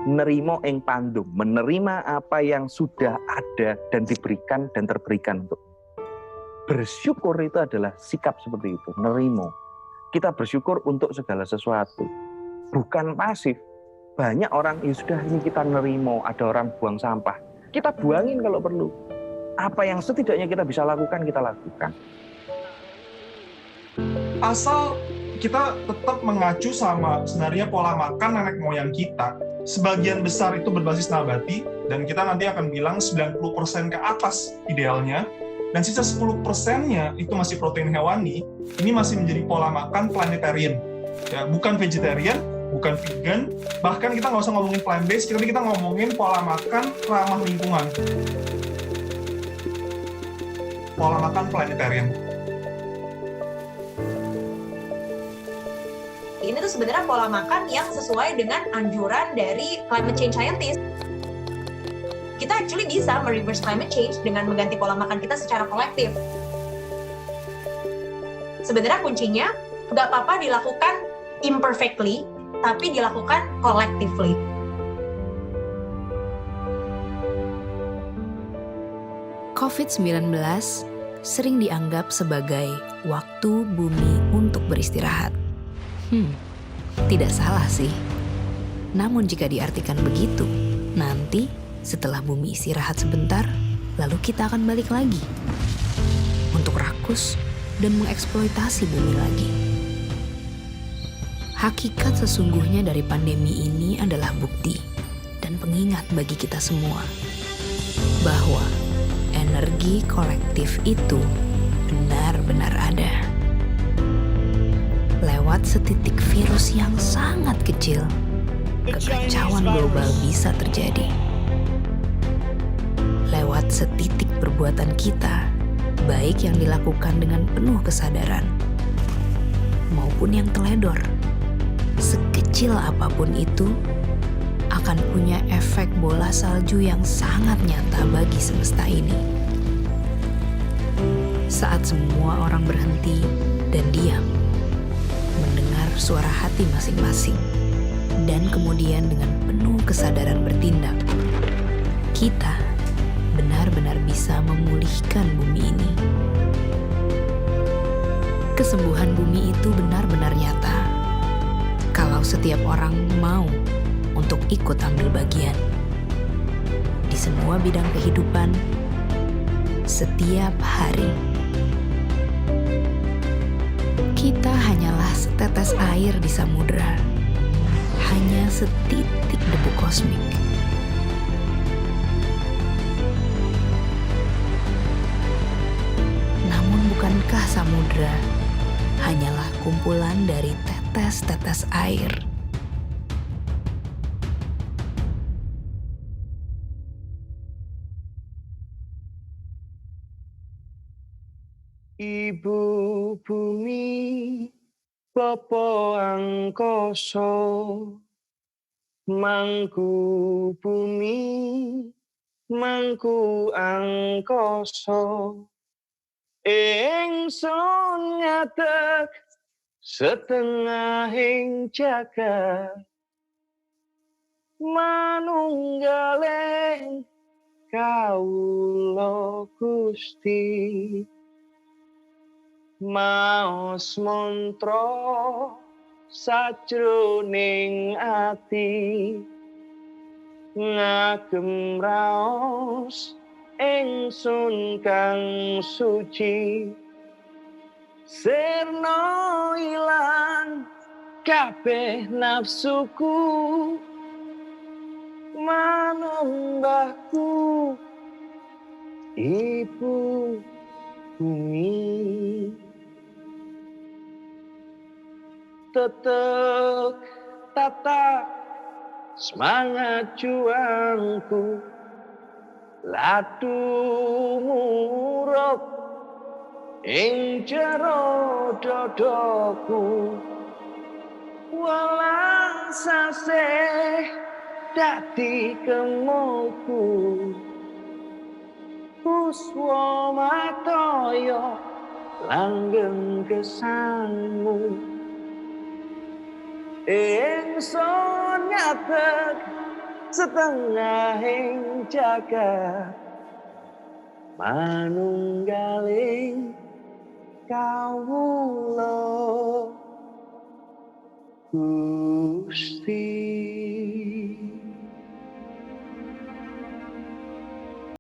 Nerimo ing pandum, menerima apa yang sudah ada dan diberikan dan terberikan, Tok. Bersyukur itu adalah sikap seperti itu, nerimo. Kita bersyukur untuk segala sesuatu, bukan pasif. Banyak orang, ya sudah ini kita nerimo, ada orang buang sampah, kita buangin kalau perlu. Apa yang setidaknya kita bisa lakukan, kita lakukan. Asal kita tetap mengacu sama sebenarnya pola makan nenek moyang kita. Sebagian besar itu berbasis nabati, dan kita nanti akan bilang 90% ke atas idealnya, dan sisa 10%-nya itu masih protein hewani. Ini masih menjadi pola makan planetarian, ya, bukan vegetarian, bukan vegan, bahkan kita nggak usah ngomongin plant-based, tapi kita ngomongin pola makan ramah lingkungan. Pola makan planetarian. Ini tuh sebenarnya pola makan yang sesuai dengan anjuran dari climate change scientist. Kita actually bisa mereverse climate change dengan mengganti pola makan kita secara kolektif. Sebenarnya kuncinya nggak apa-apa dilakukan imperfectly, tapi dilakukan collectively. COVID-19 sering dianggap sebagai waktu bumi untuk beristirahat. Tidak salah sih. Namun jika diartikan begitu, nanti setelah bumi istirahat sebentar, lalu kita akan balik lagi untuk rakus dan mengeksploitasi bumi lagi. Hakikat sesungguhnya dari pandemi ini adalah bukti dan pengingat bagi kita semua bahwa energi kolektif itu benar-benar ada. Lewat setitik virus yang sangat kecil, kekacauan global bisa terjadi. Lewat setitik perbuatan kita, baik yang dilakukan dengan penuh kesadaran, maupun yang teledor, sekecil apapun itu, akan punya efek bola salju yang sangat nyata bagi semesta ini. Saat semua orang berhenti dan diam, mendengar suara hati masing-masing, dan kemudian dengan penuh kesadaran bertindak, kita benar-benar bisa memulihkan bumi ini. Kesembuhan bumi itu benar-benar nyata kalau setiap orang mau untuk ikut ambil bagian. Di di semua bidang kehidupan setiap hari. Kita hanyalah setetes air di samudera, hanya setitik debu kosmik. Namun bukankah samudera hanyalah kumpulan dari tetes-tetes air? Ibu bumi, Bapa angkasa, mangku bumi, mangku angkasa, ingsun ngadeg setengahing jagat, manunggaling kawula Gusti. Maos mantra sajroning ati, ngagem raos ingsun kang suci, sirna ilang kabeh nafsuku, manembahku ibu bumi. Tetep tata semangat juangku, ladu murup ing jero dodoku, walang saseh dadi kemoku, puswa mataya langgeng kesanmu. Ingsun ngadeg setengahing jagat, manunggaling kawula Gusti.